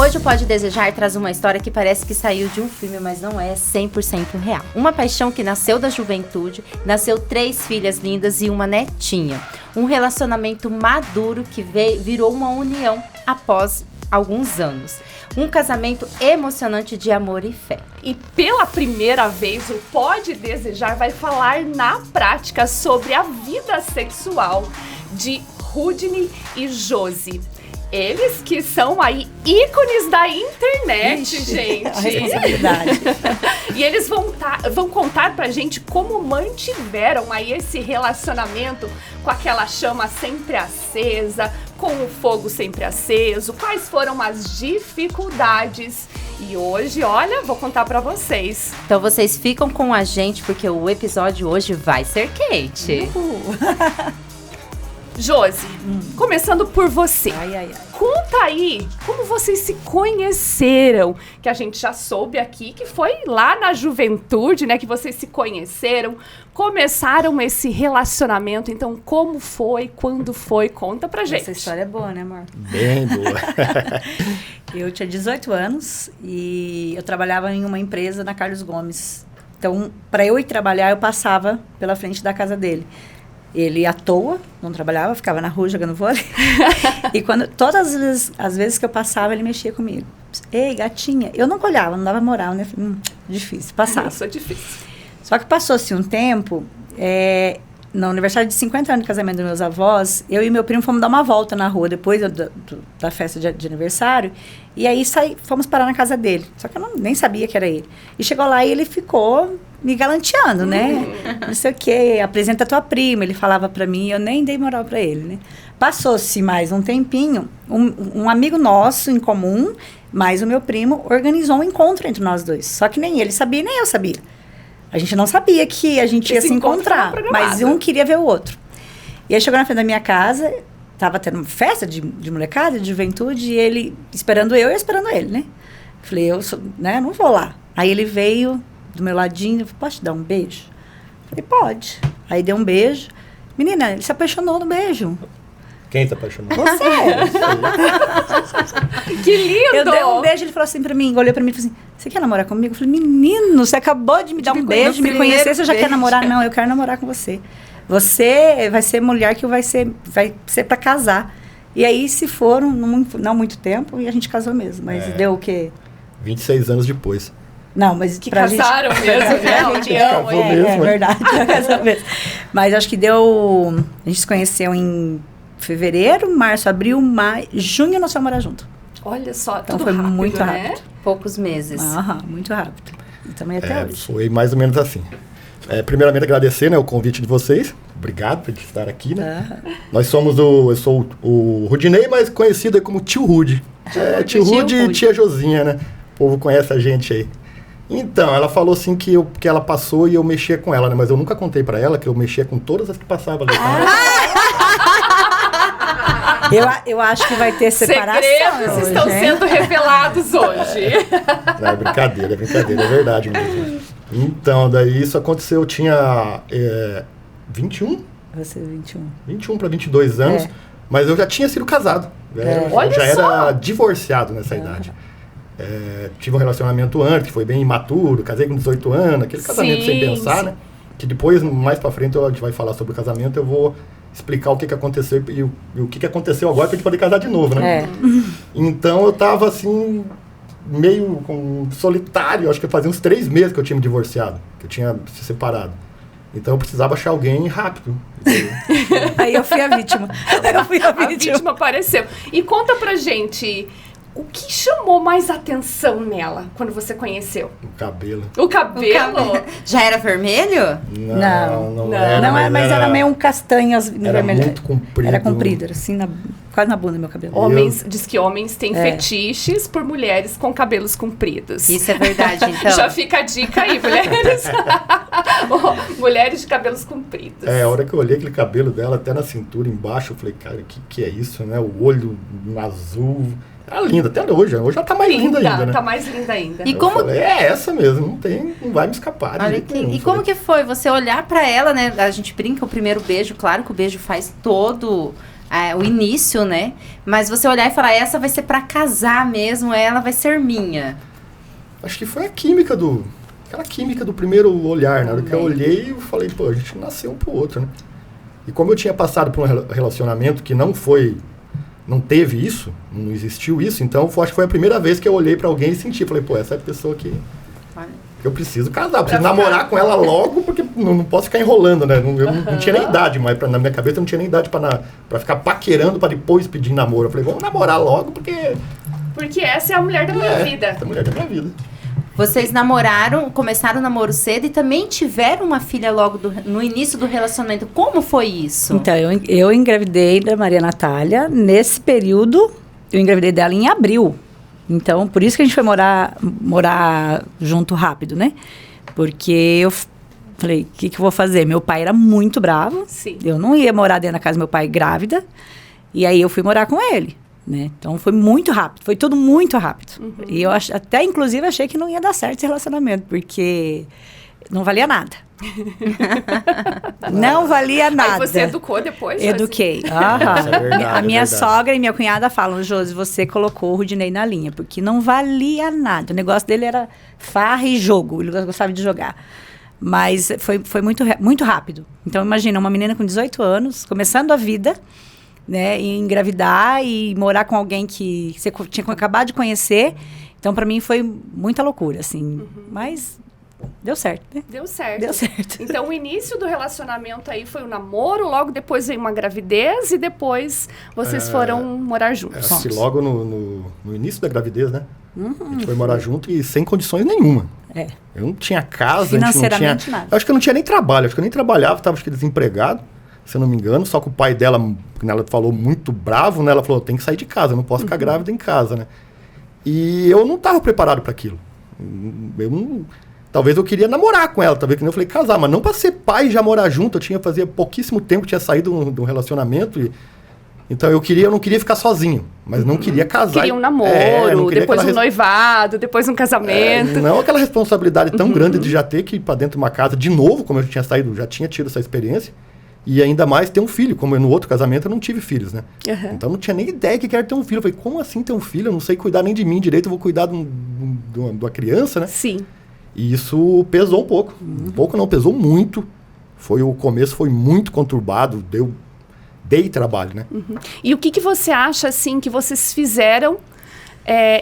Hoje o Pode Desejar traz uma história que parece que saiu de um filme, mas não é 100% real. Uma paixão que nasceu da juventude, nasceu 3 filhas lindas e uma netinha. Um relacionamento maduro que virou uma união após alguns anos. Um casamento emocionante de amor e fé. E pela primeira vez, o Pode Desejar vai falar na prática sobre a vida sexual de Rudney e Josi. Eles que são aí ícones da internet, gente. A responsabilidade. E eles vão contar pra gente como mantiveram aí esse relacionamento com aquela chama sempre acesa, com o fogo sempre aceso, quais foram as dificuldades. E hoje, olha, vou contar pra vocês. Então vocês ficam com a gente porque o episódio hoje vai ser quente. Josi, começando por você. Ai. Conta aí como vocês se conheceram, que a gente já soube aqui que foi lá na juventude, né, que vocês se conheceram, começaram esse relacionamento. Então, como foi, quando foi? Conta pra gente. Essa história é boa, né, amor? Bem boa. Eu tinha 18 anos e eu trabalhava em uma empresa na Carlos Gomes. Então, para eu ir trabalhar, eu passava pela frente da casa dele. Ele à toa, não trabalhava, ficava na rua jogando vôlei. E todas as vezes que eu passava, ele mexia comigo. Ei, gatinha. Eu não olhava, não dava moral, né? Falei, difícil, passava. Isso é difícil. Só que passou-se um tempo, no aniversário de 50 anos de casamento dos meus avós, eu e meu primo fomos dar uma volta na rua, depois da festa de aniversário, e aí fomos parar na casa dele. Só que eu nem sabia que era ele. E chegou lá e ele ficou me galanteando, né? Não sei o quê, apresenta a tua prima, ele falava pra mim, eu nem dei moral pra ele, né? Passou-se mais um tempinho, um amigo nosso em comum, mais o meu primo, organizou um encontro entre nós dois. Só que nem ele sabia, nem eu sabia. A gente não sabia que a gente ia se encontrar, mas um queria ver o outro. E aí chegou na frente da minha casa, tava tendo uma festa de molecada, de juventude, e ele esperando eu e eu esperando ele, né? Falei, não vou lá. Aí ele veio do meu ladinho, falei, posso te dar um beijo? Falei, pode. Aí deu um beijo. Menina, ele se apaixonou no beijo. Quem se apaixonou? Você. Que lindo! Eu dei um beijo, ele falou assim pra mim, olhou pra mim e falou assim, você quer namorar comigo? Eu falei, menino, você acabou de me dar um beijo, me conhecer, você já quer namorar? Não, eu quero namorar com você. Você vai ser mulher que vai ser pra casar. E aí se foram, não muito tempo, e a gente casou mesmo. Mas deu o quê? 26 anos depois. Não, mas que pra casaram gente... mesmo, né? A união, é verdade, casou mesmo. Mas acho que deu... A gente se conheceu em fevereiro, março, abril, maio, junho nós fomos morar junto. Olha só, então tudo foi rápido, muito né? rápido. Poucos meses. Muito rápido. E também até hoje. Foi mais ou menos assim. Primeiramente agradecer, né, o convite de vocês. Obrigado por estar aqui, né? Nós somos eu sou o Rudney, mas conhecido aí como Tio Rude. Tio Rude e Tia Josinha, né? O povo conhece a gente aí. Então, ela falou assim que ela passou e eu mexia com ela, né? Mas eu nunca contei pra ela que eu mexia com todas as que passavam ali. Eu acho que vai ter separação. Segredos hoje, estão sendo revelados hoje. Não, é brincadeira, é verdade mesmo. Então, daí isso aconteceu, eu tinha 21? Você 21. 21 para 22 anos, mas eu já tinha sido casado. Olha já só. era divorciado nessa idade. Tive um relacionamento antes, que foi bem imaturo, casei com 18 anos, aquele casamento sem pensar, né? Que depois, mais pra frente, a gente vai falar sobre o casamento, eu vou explicar o que aconteceu e o que aconteceu agora pra gente poder casar de novo, né? Então eu tava assim, meio solitário, acho que fazia uns 3 meses que eu tinha me divorciado, que eu tinha se separado. Então eu precisava achar alguém rápido. Aí eu fui a vítima. A vítima apareceu. E conta pra gente, o que chamou mais atenção nela quando você conheceu? O cabelo. O cabelo? Já era vermelho? Não era. Mas era meio um castanho era vermelho. muito comprido. Era comprido, era assim, quase na bunda meu cabelo. Diz que homens têm fetiches por mulheres com cabelos compridos. Isso é verdade, então. Já fica a dica aí, mulheres. Mulheres de cabelos compridos. A hora que eu olhei aquele cabelo dela até na cintura embaixo, eu falei, cara, que é isso, né? O olho azul. Era linda, até hoje. Hoje ela tá mais linda ainda, né? Tá mais linda ainda. E como... falei, essa mesmo, não vai me escapar. E como que foi você olhar pra ela, né? A gente brinca o primeiro beijo, claro que o beijo faz todo o início, né? Mas você olhar e falar, essa vai ser pra casar mesmo, ela vai ser minha. Acho que foi aquela química do primeiro olhar, na hora que eu olhei, eu falei, pô, a gente nasceu um pro outro, né? E como eu tinha passado por um relacionamento que não teve isso, não existiu isso, então acho que foi a primeira vez que eu olhei pra alguém e senti, falei, pô, essa é a pessoa que eu preciso casar, preciso namorar com ela logo, porque não posso ficar enrolando, né? Eu não tinha nem idade, mas na minha cabeça eu não tinha nem idade pra ficar paquerando pra depois pedir namoro. Eu falei, vamos namorar logo, porque essa é a mulher da minha vida. Essa é a mulher da minha vida. Vocês namoraram, começaram o namoro cedo e também tiveram uma filha logo no início do relacionamento. Como foi isso? Então, eu engravidei da Maria Natália. Nesse período, eu engravidei dela em abril. Então, por isso que a gente foi morar junto rápido, né? Porque eu falei, o que eu vou fazer? Meu pai era muito bravo. Sim. Eu não ia morar dentro da casa do meu pai grávida. E aí, eu fui morar com ele. Né? Então, foi muito rápido. Foi tudo muito rápido. Uhum. E eu até, inclusive, achei que não ia dar certo esse relacionamento. Porque não valia nada. Não valia nada. Aí você educou depois? Eduquei. A minha sogra e minha cunhada falam, Josi, você colocou o Rudinei na linha. Porque não valia nada. O negócio dele era farra e jogo. Ele gostava de jogar. Mas foi muito, muito rápido. Então, imagina, uma menina com 18 anos, começando a vida... Né, e engravidar e morar com alguém que você tinha acabado de conhecer. Então, para mim, foi muita loucura, assim. Uhum. Mas deu certo, né? Deu certo. Deu certo. Então, o início do relacionamento aí foi o namoro, logo depois veio uma gravidez e depois vocês foram morar juntos. Assim, logo no início da gravidez, né? A gente foi morar junto e sem condições nenhuma. Eu não tinha casa, financeiramente, a gente não tinha... nada. Eu acho que eu não tinha nem trabalho, acho que eu nem trabalhava, estava desempregado. Se eu não me engano, só que o pai dela, como ela falou, muito bravo, né? Ela falou, tem que sair de casa, eu não posso ficar grávida em casa, né? E eu não estava preparado para aquilo. Talvez eu queria namorar com ela, talvez que nem eu falei, casar, mas não para ser pai e já morar junto. Fazia pouquíssimo tempo que tinha saído de um relacionamento. Então eu não queria ficar sozinho, mas não queria casar. Queria um namoro, depois um noivado, depois um casamento. Não aquela responsabilidade tão grande de já ter que ir para dentro de uma casa de novo, como eu já tinha saído, já tinha tido essa experiência. E ainda mais ter um filho, como no outro casamento eu não tive filhos, né? Uhum. Então não tinha nem ideia que era ter um filho. Eu falei, como assim ter um filho? Eu não sei cuidar nem de mim direito, eu vou cuidar de uma criança, né? Sim. E isso pesou um pouco. Um pouco não, pesou muito. O começo foi muito conturbado, dei trabalho, né? Uhum. E o que você acha, assim, que vocês fizeram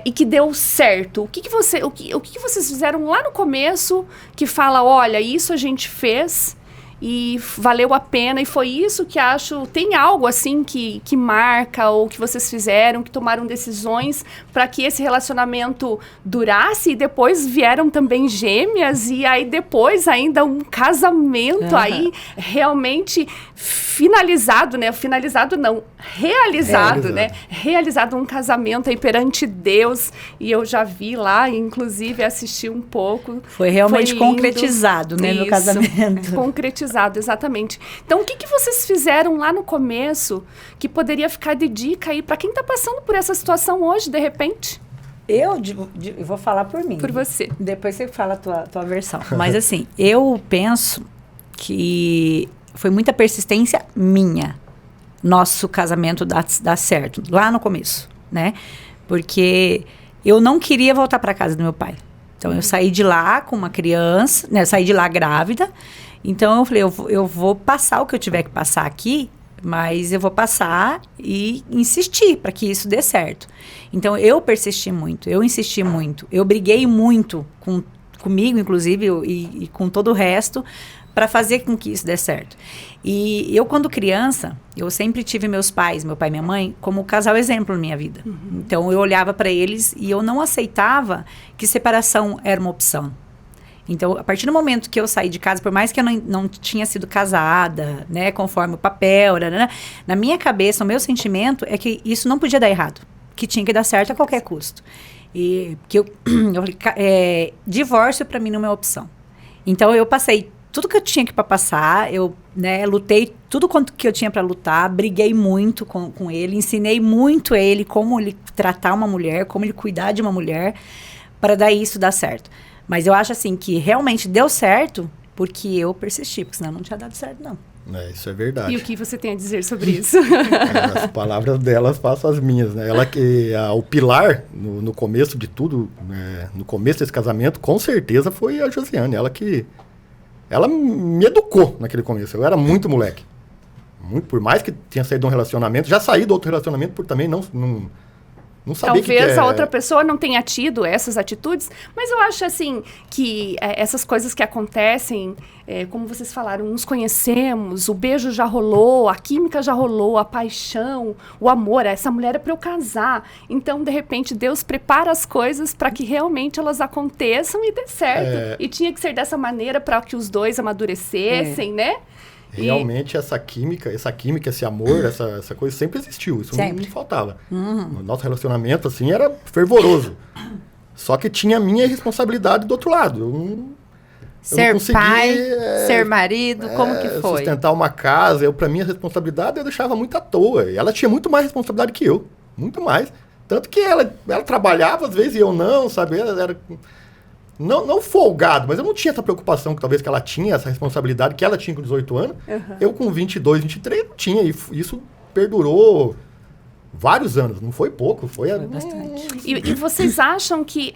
e que deu certo? O que vocês fizeram lá no começo que fala, olha, isso a gente fez... E valeu a pena, e foi isso que acho... Tem algo assim que marca, ou que vocês fizeram, que tomaram decisões para que esse relacionamento durasse, e depois vieram também gêmeas, e aí depois ainda um casamento aí realmente finalizado, né? Finalizado não, realizado, né? Realizado um casamento aí perante Deus, e eu já vi lá, inclusive assisti um pouco. Foi realmente concretizado, né, no casamento. Concretizado, exatamente. Então, o que vocês fizeram lá no começo que poderia ficar de dica aí para quem está passando por essa situação hoje, de repente? Eu vou falar por mim. Por você. Depois você fala a tua versão. Mas assim, eu penso que foi muita persistência minha. Nosso casamento dar certo, lá no começo, né? Porque eu não queria voltar para casa do meu pai. Então, eu saí de lá com uma criança, né? Saí de lá grávida. Então, eu falei, eu vou passar o que eu tiver que passar aqui, mas eu vou passar e insistir para que isso dê certo. Então, eu persisti muito, eu insisti muito, eu briguei muito comigo, inclusive, e com todo o resto, para fazer com que isso dê certo. E eu, quando criança, eu sempre tive meus pais, meu pai e minha mãe, como casal exemplo na minha vida. Uhum. Então, eu olhava para eles e eu não aceitava que separação era uma opção. Então, a partir do momento que eu saí de casa, por mais que eu não tinha sido casada, né, conforme o papel, na minha cabeça, o meu sentimento é que isso não podia dar errado, que tinha que dar certo a qualquer custo. E que eu falei, divórcio para mim não é uma opção. Então, eu passei tudo que eu tinha para passar, eu lutei tudo quanto que eu tinha para lutar, briguei muito com ele, ensinei muito a ele como ele tratar uma mulher, como ele cuidar de uma mulher, para daí isso dar certo. Mas eu acho assim que realmente deu certo porque eu persisti, porque senão não tinha dado certo, não. Isso é verdade. E o que você tem a dizer sobre isso? As palavras delas faço as minhas, né? Ela o pilar, no começo de tudo, no começo desse casamento, com certeza foi a Josiane. Ela me educou naquele começo. Eu era muito moleque. Por mais que tinha saído de um relacionamento, já saí do outro relacionamento por também não saber Talvez a outra pessoa não tenha tido essas atitudes, mas eu acho assim que essas coisas que acontecem, como vocês falaram, nos conhecemos, o beijo já rolou, a química já rolou, a paixão, o amor, essa mulher é para eu casar. Então, de repente, Deus prepara as coisas para que realmente elas aconteçam e dê certo. E tinha que ser dessa maneira para que os dois amadurecessem, né? Realmente essa química, esse amor, essa coisa sempre existiu. Isso não faltava. O nosso relacionamento, assim, era fervoroso. Só que tinha a minha responsabilidade do outro lado. Eu não conseguia, pai, ser marido, como que foi? Sustentar uma casa. Pra mim, a responsabilidade eu deixava muito à toa. E ela tinha muito mais responsabilidade que eu. Muito mais. Tanto que ela trabalhava, às vezes, e eu não, sabe? Ela era... Não folgado, mas eu não tinha essa preocupação que talvez que ela tinha, essa responsabilidade que ela tinha com 18 anos. Eu com 22, 23 não tinha. E isso perdurou vários anos. Não foi pouco, foi bastante. E vocês acham que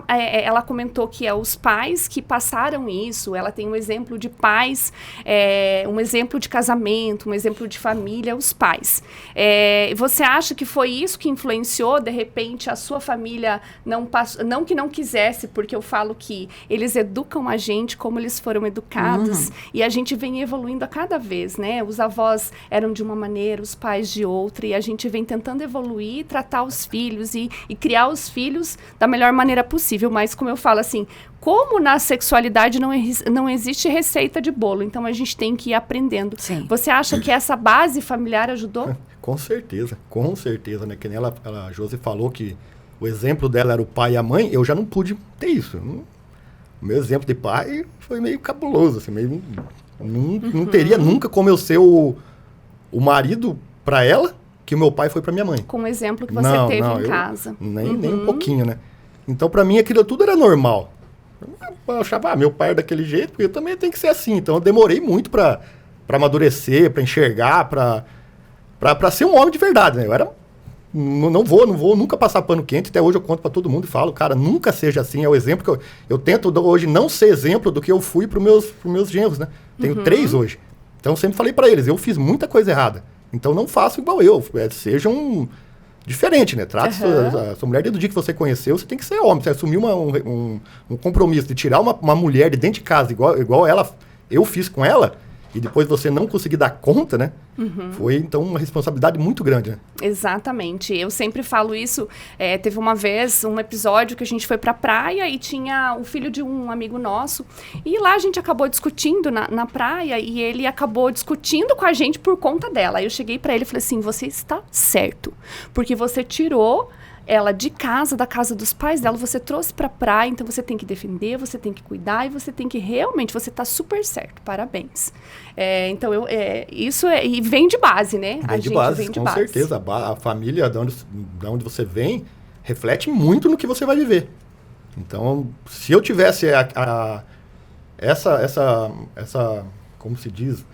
ela comentou que é os pais que passaram isso, ela tem um exemplo de pais, um exemplo de casamento, um exemplo de família, os pais. Você acha que foi isso que influenciou, de repente, a sua família não que não quisesse, porque eu falo que eles educam a gente como eles foram educados, e a gente vem evoluindo a cada vez, né? Os avós eram de uma maneira, os pais de outra, e a gente vem tentando evoluir, tratar os filhos e criar os filhos da melhor maneira possível. Mas, como eu falo assim, como na sexualidade não existe receita de bolo, então a gente tem que ir aprendendo. Sim. Você acha que essa base familiar ajudou? Com certeza, né? Que nem a Josi falou que o exemplo dela era o pai e a mãe, eu já não pude ter isso. O meu exemplo de pai foi meio cabuloso, assim, não teria nunca como eu ser o marido para ela que o meu pai foi para minha mãe. Com o exemplo que você teve em casa. Nem um pouquinho, né? Então, para mim, aquilo tudo era normal. Eu achava, meu pai é daquele jeito, porque eu também tenho que ser assim. Então, eu demorei muito para amadurecer, para enxergar, para ser um homem de verdade, né? Eu era... Não vou nunca passar pano quente. Até hoje eu conto para todo mundo e falo, cara, nunca seja assim. É o exemplo que eu tento hoje não ser exemplo do que eu fui pros meus genros, né? Tenho 3 hoje. Então, eu sempre falei para eles, eu fiz muita coisa errada. Então, não façam igual eu. Sejam diferente, né? Trate sua mulher desde o dia que você conheceu, você tem que ser homem. Você assumiu um compromisso de tirar uma mulher de dentro de casa, igual eu fiz com ela, e depois você não conseguir dar conta, né? Foi, então, uma responsabilidade muito grande, né? Exatamente. Eu sempre falo isso. Teve uma vez, um episódio que a gente foi pra praia e tinha o filho de um amigo nosso. E lá a gente acabou discutindo na praia e ele acabou discutindo com a gente por conta dela. Aí eu cheguei pra ele e falei assim, você está certo. Porque você tirou ela de casa, da casa dos pais dela, você trouxe pra praia, então você tem que defender, você tem que cuidar e você tem que realmente, você tá super certo, parabéns. Então, isso e vem de base, né? Vem de base, com certeza. A família, de onde você vem, reflete muito no que você vai viver. Então, se eu tivesse essa como se diz?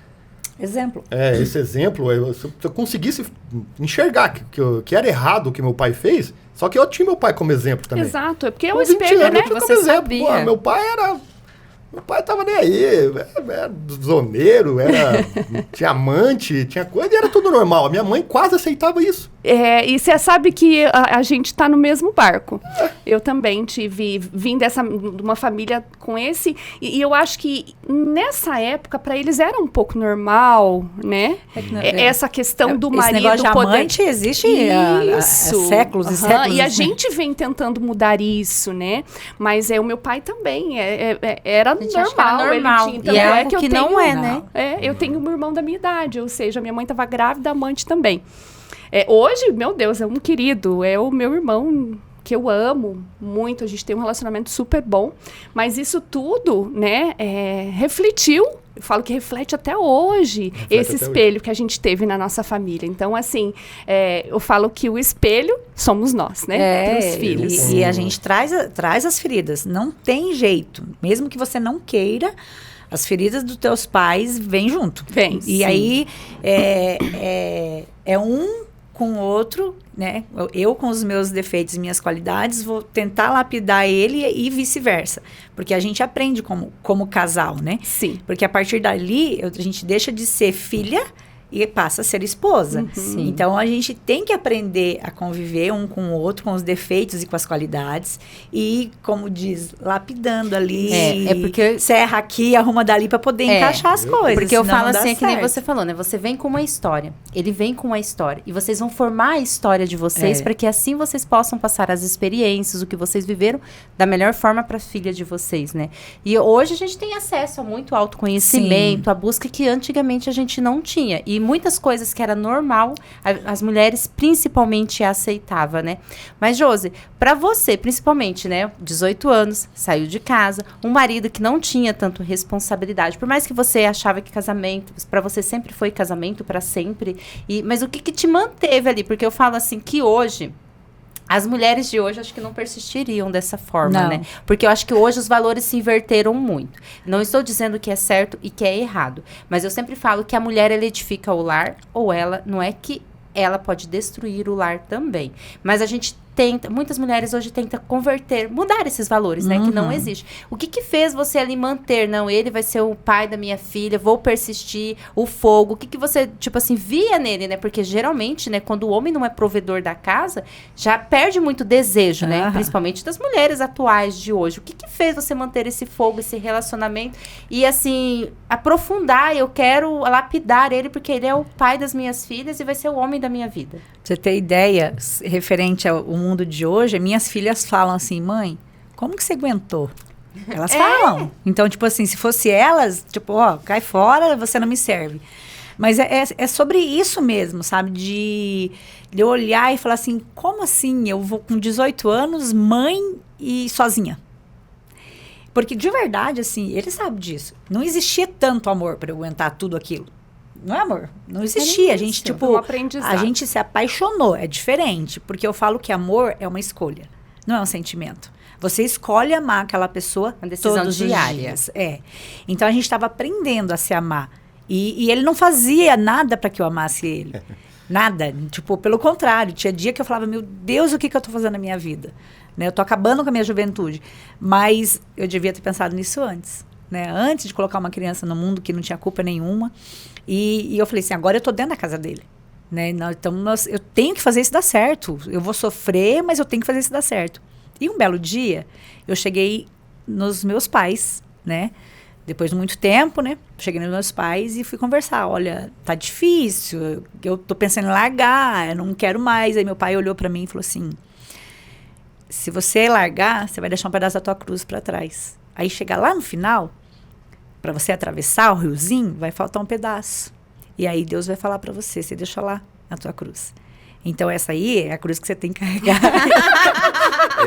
Exemplo. Esse exemplo, se eu conseguisse enxergar que era errado o que meu pai fez, só que eu tinha meu pai como exemplo também. Exato, porque é um espelho, né? Você sabia. Pô, meu pai tava nem aí, era zoneiro, tinha amante, tinha coisa, e era tudo normal. A minha mãe quase aceitava isso. E você sabe que a gente tá no mesmo barco. Eu também vim de uma família com esse, e eu acho que nessa época, para eles era um pouco normal, né? Essa questão do marido poder... Esse negócio de poder... amante existe há séculos e séculos. E a gente vem tentando mudar isso, né? Mas o meu pai também era normal. Ele tinha, então, e é algo que não é, né? Eu tenho um irmão da minha idade, ou seja, minha mãe estava grávida, amante também. Hoje, meu Deus, é um querido, é o meu irmão que eu amo muito, a gente tem um relacionamento super bom, mas isso tudo, né, refletiu, eu falo que reflete até hoje, esse espelho que a gente teve na nossa família. Então, assim, eu falo que o espelho somos nós, né, pros filhos. E a gente traz as feridas, não tem jeito, mesmo que você não queira. As feridas dos teus pais vêm junto. Vem, E sim. aí, é um com o outro, né? Eu com os meus defeitos e minhas qualidades, vou tentar lapidar ele e vice-versa. Porque a gente aprende como casal, né? Sim. Porque a partir dali, a gente deixa de ser filha e passa a ser esposa. Sim. Então, a gente tem que aprender a conviver um com o outro, com os defeitos e com as qualidades. E, como diz, lapidando ali. É porque- serra aqui, arruma dali para poder encaixar as coisas. Porque eu senão falo não dá assim, é que nem certo. você falou, né? Você vem com uma história, ele vem com uma história. E vocês vão formar a história de vocês para que assim vocês possam passar as experiências, o que vocês viveram, da melhor forma para a filha de vocês, né? E hoje a gente tem acesso a muito autoconhecimento, a busca que antigamente a gente não tinha. E muitas coisas que era normal, as mulheres principalmente aceitavam, né? Mas, Josi, para você, principalmente, né? 18 anos, saiu de casa, um marido que não tinha tanto responsabilidade. Por mais que você achava que casamento, para você sempre foi casamento, para sempre. Mas o que te manteve ali? Porque eu falo assim, que hoje... As mulheres de hoje acho que não persistiriam dessa forma, Não. né? Porque eu acho que hoje os valores se inverteram muito. Não estou dizendo que é certo e que é errado. Mas eu sempre falo que a mulher, ela edifica o lar, ou ela, não é que ela pode destruir o lar também. Mas a gente tenta, muitas mulheres hoje tentam converter, mudar esses valores, né? Que não existe. O que fez você ali manter? Não, ele vai ser o pai da minha filha, vou persistir, o fogo. O que você, tipo assim, via nele, né? Porque geralmente, né, quando o homem não é provedor da casa, já perde muito desejo, né? Principalmente das mulheres atuais de hoje. O que fez você manter esse fogo, esse relacionamento? E, assim, aprofundar, eu quero lapidar ele, porque ele é o pai das minhas filhas e vai ser o homem da minha vida. Pra você ter ideia, referente ao mundo de hoje, minhas filhas falam assim, mãe, como que você aguentou? Elas falam. Então, tipo assim, se fosse elas, tipo, ó, cai fora, você não me serve. Mas é sobre isso mesmo, sabe? De eu olhar e falar assim, como assim? Eu vou com 18 anos, mãe e sozinha. Porque, de verdade, assim, ele sabe disso. Não existia tanto amor para eu aguentar tudo aquilo. Não é, amor? Não existia. A gente, tipo, um aprendizado. a gente se apaixonou. É diferente. Porque eu falo que amor é uma escolha. Não é um sentimento. Você escolhe amar aquela pessoa Uma decisão todos diária. os dias. Então, a gente estava aprendendo a se amar. E ele não fazia nada para que eu amasse ele. Nada. Tipo, pelo contrário. Tinha dia que eu falava, meu Deus, o que eu tô fazendo na minha vida? Né? Eu tô acabando com a minha juventude. Mas eu devia ter pensado nisso antes. Né? Antes de colocar uma criança no mundo que não tinha culpa nenhuma. E eu falei assim, agora eu tô dentro da casa dele. Né? Então, eu tenho que fazer isso dar certo. Eu vou sofrer, mas eu tenho que fazer isso dar certo. E um belo dia, eu cheguei nos meus pais, né? Depois de muito tempo, né? Cheguei nos meus pais e fui conversar. Olha, tá difícil, eu tô pensando em largar, eu não quero mais. Aí meu pai olhou pra mim e falou assim, se você largar, você vai deixar um pedaço da tua cruz pra trás. Aí chegar lá no final, pra você atravessar o riozinho, vai faltar um pedaço. E aí Deus vai falar pra você, você deixa lá a tua cruz. Então essa aí é a cruz que você tem que carregar.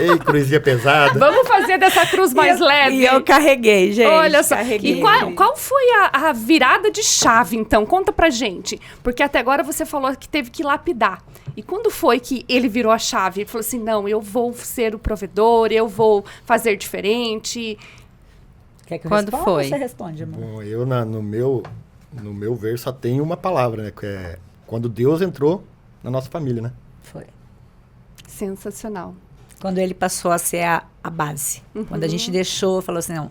Ei, cruzinha pesada. Vamos fazer dessa cruz mais leve. E eu carreguei, gente. Olha só. Carreguei. E qual foi a virada de chave, então? Conta pra gente. Porque até agora você falou que teve que lapidar. E quando foi que ele virou a chave? Ele falou assim, não, eu vou ser o provedor, eu vou fazer diferente. Quer que eu Quando responda foi? ou você responde, amor? Bom, eu no meu ver só tem uma palavra, né? Que é quando Deus entrou na nossa família, né? Foi. Sensacional. Quando ele passou a ser a base. Quando a gente deixou, falou assim, não,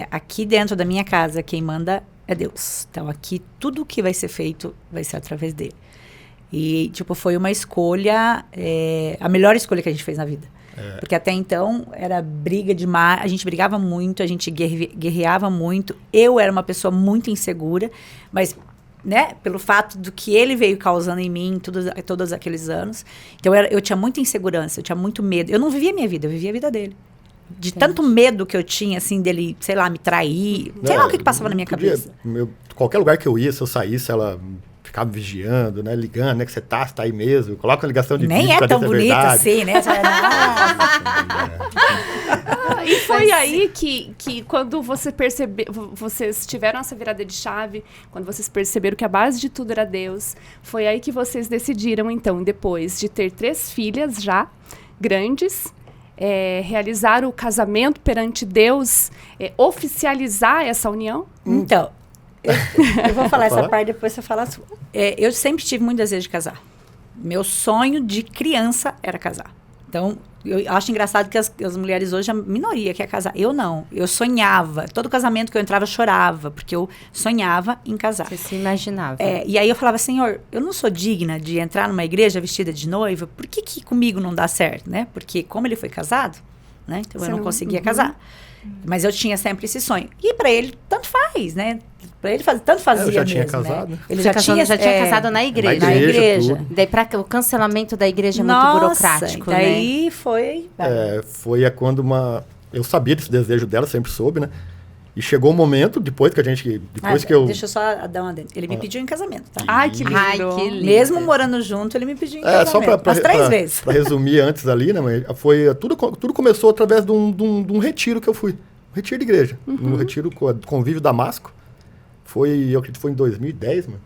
aqui dentro da minha casa, quem manda é Deus. Então, aqui, tudo que vai ser feito vai ser através dele. E, tipo, foi uma escolha, a melhor escolha que a gente fez na vida. Porque até então, era briga demais, a gente brigava muito, a gente guerreava muito. Eu era uma pessoa muito insegura, mas... né, pelo fato do que ele veio causando em mim todos aqueles anos. Então, eu tinha muita insegurança, eu tinha muito medo. Eu não vivia a minha vida, eu vivia a vida dele. De tanto medo que eu tinha, assim, dele, sei lá, me trair. Sei lá o que passava na minha cabeça. Qualquer lugar que eu ia, se eu saísse, ela ficava me vigiando, né? Ligando, né? Que você tá aí mesmo. Coloca uma ligação de Nem vídeo é pra tão ver se é bonita verdade. assim, né? E foi aí que quando vocês tiveram essa virada de chave, quando vocês perceberam que a base de tudo era Deus, foi aí que vocês decidiram, então, depois de ter 3 filhas já grandes, realizar o casamento perante Deus, oficializar essa união? Então, eu vou falar essa parte, depois você fala a sua. Eu sempre tive muito desejo de casar. Meu sonho de criança era casar. Então, eu acho engraçado que as mulheres hoje, a minoria quer casar. Eu não. Eu sonhava. Todo casamento que eu entrava, eu chorava. Porque eu sonhava em casar. Você se imaginava. E aí eu falava, Senhor, eu não sou digna de entrar numa igreja vestida de noiva. Por que comigo não dá certo, né? Porque como ele foi casado, né? Então eu não conseguia casar. Mas eu tinha sempre esse sonho. E para ele, tanto faz, né? Para ele, tanto fazia mesmo, já tinha casado. Né? Ele já tinha casado na igreja. Na igreja. Daí o cancelamento da igreja é muito burocrático, daí né? foi... Foi quando eu sabia desse desejo dela, sempre soube, né? E chegou o momento, depois que a gente... Deixa eu só dar uma dentro. Ele me pediu em casamento, tá? Ai, que lindo. Mesmo morando junto, ele me pediu em casamento. Só As 3 vezes. Para resumir antes ali, né? Mas tudo começou através de um retiro que eu fui. Um retiro de igreja. Um retiro Convívio Damasco. Eu acredito que foi em 2010, mano.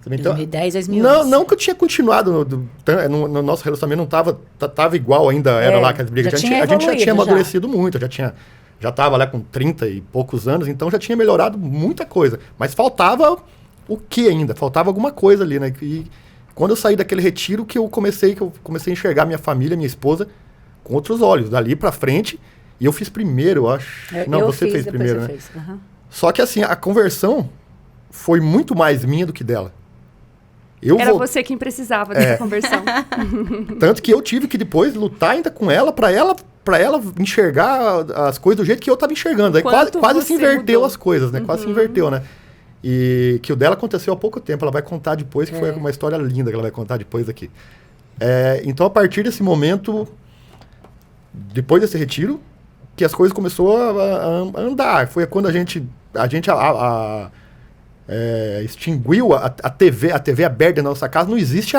Então, 2010, 2011. Não que eu tinha continuado no nosso relacionamento, não tava igual ainda, era lá que as brigas. A gente já tinha amadurecido muito, já estava lá com 30 e poucos anos, então já tinha melhorado muita coisa. Mas faltava o que ainda? Faltava alguma coisa ali, né? E quando eu saí daquele retiro que eu comecei a enxergar minha família, minha esposa, com outros olhos. Dali pra frente, e eu fiz primeiro, eu acho. Você fez primeiro, né? Só que assim, a conversão foi muito mais minha do que dela. Era você quem precisava dessa conversão. Tanto que eu tive que depois lutar ainda com ela, pra ela enxergar as coisas do jeito que eu tava enxergando. Aí quase se inverteu as coisas, né? Quase se inverteu, né? E que o dela aconteceu há pouco tempo. Ela vai contar depois, que foi uma história linda que ela vai contar depois aqui. Então, a partir desse momento, depois desse retiro, que as coisas começaram a andar. Foi quando a gente extinguiu a TV aberta na nossa casa. Não existe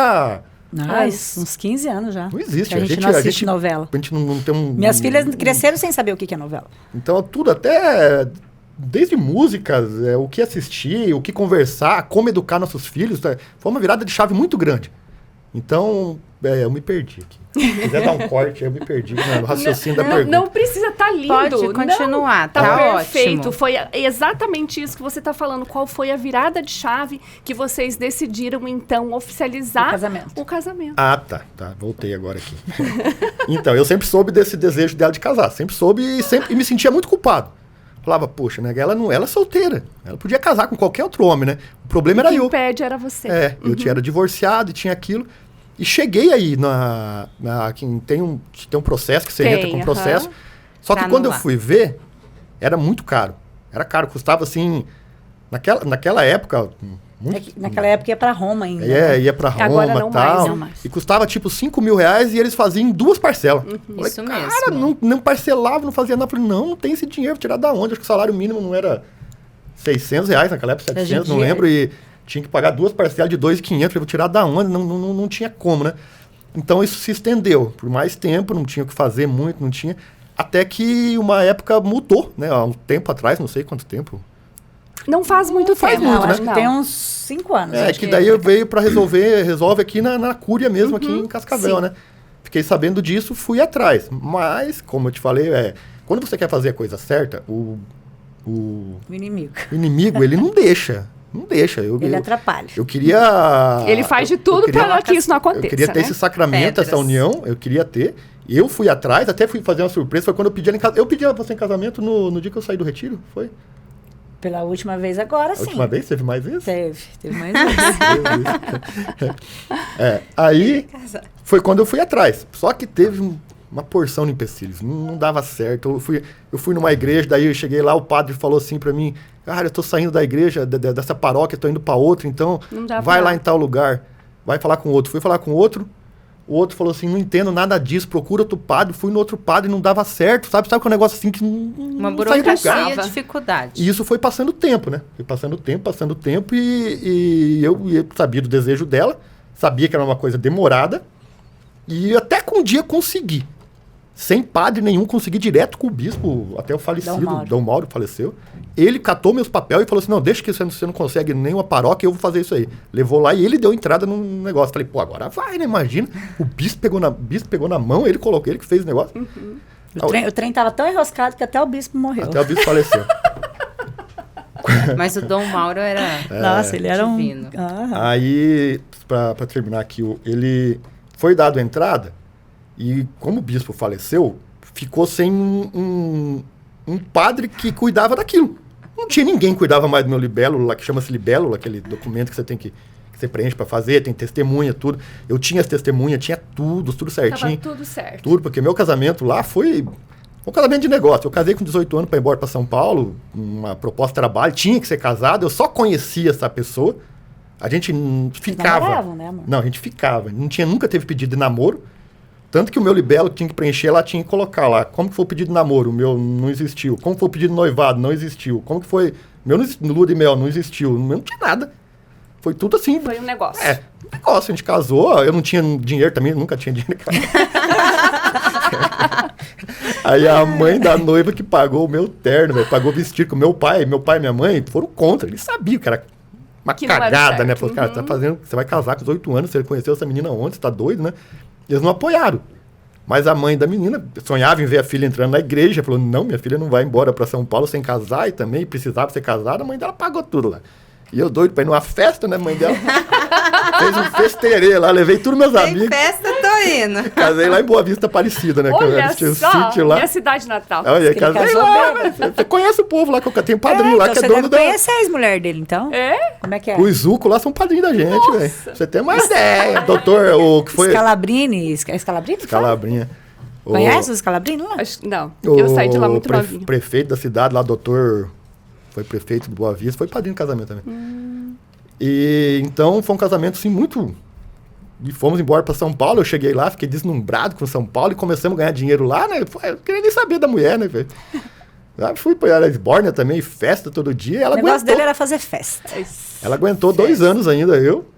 uns 15 anos já. Não existe. A gente não assiste novela. A gente não tem Minhas filhas cresceram sem saber o que é novela. Então, tudo até... Desde músicas, o que assistir, o que conversar, como educar nossos filhos. Foi uma virada de chave muito grande. Então, eu me perdi aqui. Se quiser dar um corte, eu me perdi no raciocínio da pergunta. Não precisa estar lindo. Pode continuar, tá perfeito. Ótimo. Foi exatamente isso que você está falando. Qual foi a virada de chave que vocês decidiram, então, oficializar o casamento? Ah, tá. Voltei agora aqui. Então, eu sempre soube desse desejo dela de casar. Sempre soube e me sentia muito culpado. Falava, poxa, né? Ela é solteira. Ela podia casar com qualquer outro homem, né? O problema era eu. O que impede era você. Eu era divorciado e tinha aquilo. E cheguei aí tem um processo que você entra com um processo. Só que quando eu fui ver, era muito caro. Era caro, custava assim... Naquela época... Naquela época ia pra Roma ainda. Ia pra Roma agora não e tal. não mais. E custava tipo 5 mil reais e eles faziam em 2 parcelas. Falei, isso mesmo. Cara, não parcelava, não fazia nada. Falei, não tem esse dinheiro, vou tirar da onde? Acho que o salário mínimo não era 600 reais naquela época, 700, não lembro. E tinha que pagar 2 parcelas de 2.500. Falei, vou tirar da onde? Não tinha como, né? Então isso se estendeu por mais tempo, não tinha o que fazer muito, não tinha. Até que uma época mudou, né? Há um tempo atrás, não sei quanto tempo. Não faz muito tempo. Não, acho que tem uns 5 anos. Que daí eu veio para resolve aqui na Cúria mesmo, aqui em Cascavel, né? Fiquei sabendo disso, fui atrás. Mas, como eu te falei, quando você quer fazer a coisa certa, o inimigo, ele não deixa. Não deixa. Ele atrapalha. Eu queria... Ele faz de tudo para que isso não aconteça, Eu queria ter esse sacramento, essa união, eu queria ter. Eu fui atrás, até fui fazer uma surpresa, foi quando eu pedi ela em casamento. Eu pedi ela pra você em casamento no dia que eu saí do retiro, foi? Pela última vez agora, sim. A última vez? Teve mais vezes? Teve mais vezes. Aí foi quando eu fui atrás. Só que teve uma porção de empecilhos. Não dava certo. Eu fui numa igreja, daí eu cheguei lá, o padre falou assim pra mim, cara, eu tô saindo da igreja, dessa paróquia, tô indo pra outra, então vai lá em tal lugar. Vai falar com outro. Fui falar com outro. O outro falou assim, não entendo nada disso, procura outro padre. Fui no outro padre e não dava certo, sabe que é um negócio assim que uma burocracia, dificuldade. E isso foi passando tempo, né? Foi passando tempo e eu sabia do desejo dela, sabia que era uma coisa demorada e até que um dia consegui. sem padre nenhum, consegui direto com o bispo, até o falecido, Dom Mauro faleceu. Ele catou meus papéis e falou assim, não, deixa que você não consegue nenhuma paróquia, eu vou fazer isso aí. Levou lá e ele deu entrada no negócio. Falei, pô, agora vai, né? Imagina. O bispo pegou na mão, ele colocou, ele que fez o negócio. Uhum. O trem tava tão enroscado que até o bispo morreu. Até o bispo faleceu. Mas o Dom Mauro era Nossa, ele era divino. Aí, pra terminar aqui, ele foi dado a entrada e como o bispo faleceu, ficou sem um padre que cuidava daquilo. Não tinha ninguém que cuidava mais do meu libélula, que chama-se libélula, aquele documento que você tem que você preenche para fazer, tem testemunha, tudo. Eu tinha as testemunhas, tinha tudo certinho. Tava tudo certo. Tudo, porque meu casamento lá foi um casamento de negócio. Eu casei com 18 anos para ir embora para São Paulo, uma proposta de trabalho, tinha que ser casado, eu só conhecia essa pessoa. A gente ficava. Namoravam, né, amor? Não, a gente ficava. Nunca teve pedido de namoro. Tanto que o meu libelo tinha que preencher, ela tinha que colocar lá. Como que foi o pedido de namoro? O meu não existiu. Como foi o pedido de noivado? Não existiu. Como que foi? Meu lua de mel? Não existiu. Não tinha nada. Foi tudo assim. Foi um negócio. Um negócio. A gente casou. Eu não tinha dinheiro também. Nunca tinha dinheiro. Aí a mãe da noiva que pagou o meu terno, véio, pagou o vestido. Com meu pai e minha mãe foram contra. Eles sabiam que era uma cagada, né? Falou, cara, você vai casar com 18 anos. Você conheceu essa menina ontem? Você tá doido, né? Eles não apoiaram. Mas a mãe da menina sonhava em ver a filha entrando na igreja. Falou, não, minha filha não vai embora para São Paulo sem casar. E também precisava ser casada. A mãe dela pagou tudo lá. E eu doido pra ir numa festa, né, mãe dela? Fez um festerê lá, levei todos meus amigos. Festa, tô indo. Casei lá em Boa Vista, Aparecida, né? Olha tinha só, um sítio lá. minha cidade natal. Olha, casei lá, né? Você conhece o povo lá, que eu tenho padrinho lá, então que é dono da... Você conhece a ex-mulher dele, então? É? Como é que é? Os Zuco lá são padrinhos da gente, velho. Você tem uma ideia. Doutor, o que foi... Scalabrini. Scalabrini? Calabrinha. Conhece o Scalabrini lá? Não, eu saí de lá muito novinho. O prefeito da cidade lá, doutor... Foi prefeito de Boa Vista, foi padrinho do casamento também. E então foi um casamento assim muito... E fomos embora para São Paulo, eu cheguei lá, fiquei deslumbrado com São Paulo e começamos a ganhar dinheiro lá, né? Eu queria nem saber da mulher, né, velho? Fui para a Esbórnia também, festa todo dia. Ela o negócio aguentou. dele era fazer festa. Ela aguentou 2 anos ainda,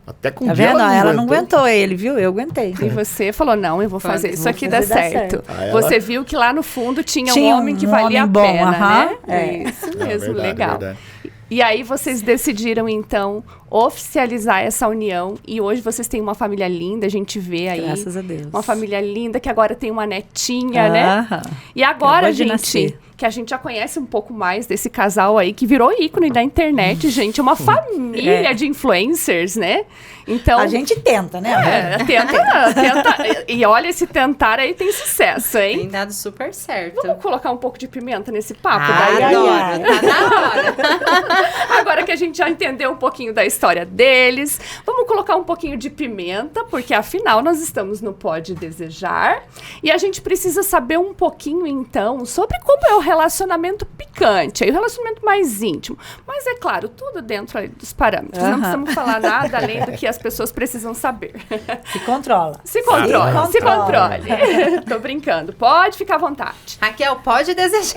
até com tá dia vendo? Ela não aguentou ele, viu? Eu aguentei. E você falou, não, eu vou fazer isso aqui dar certo. Você viu que lá no fundo tinha um homem que valia a pena, né? É. Isso mesmo, verdade, legal. Verdade. E aí vocês decidiram, então, oficializar essa união. E hoje vocês têm uma família linda, a gente vê aí. Graças a Deus. Uma família linda, que agora tem uma netinha, né? E agora, gente, que a gente já conhece um pouco mais desse casal aí, que virou ícone da internet, gente. Uma família de influencers, né? Então, a gente tenta, né? Tenta. E olha, esse tentar aí tem sucesso, hein? Tem dado super certo. Vamos colocar um pouco de pimenta nesse papo? Adoro, tá na hora. Agora que a gente já entendeu um pouquinho da história deles, vamos colocar um pouquinho de pimenta, porque afinal nós estamos no Pode Desejar. E a gente precisa saber um pouquinho, então, sobre como é o relacionamento picante, aí o relacionamento mais íntimo. Mas é claro, tudo dentro aí dos parâmetros. Não precisamos falar nada além do que as pessoas precisam saber. Se controla. Se controle. Tô brincando. Pode ficar à vontade. Raquel, pode desejar.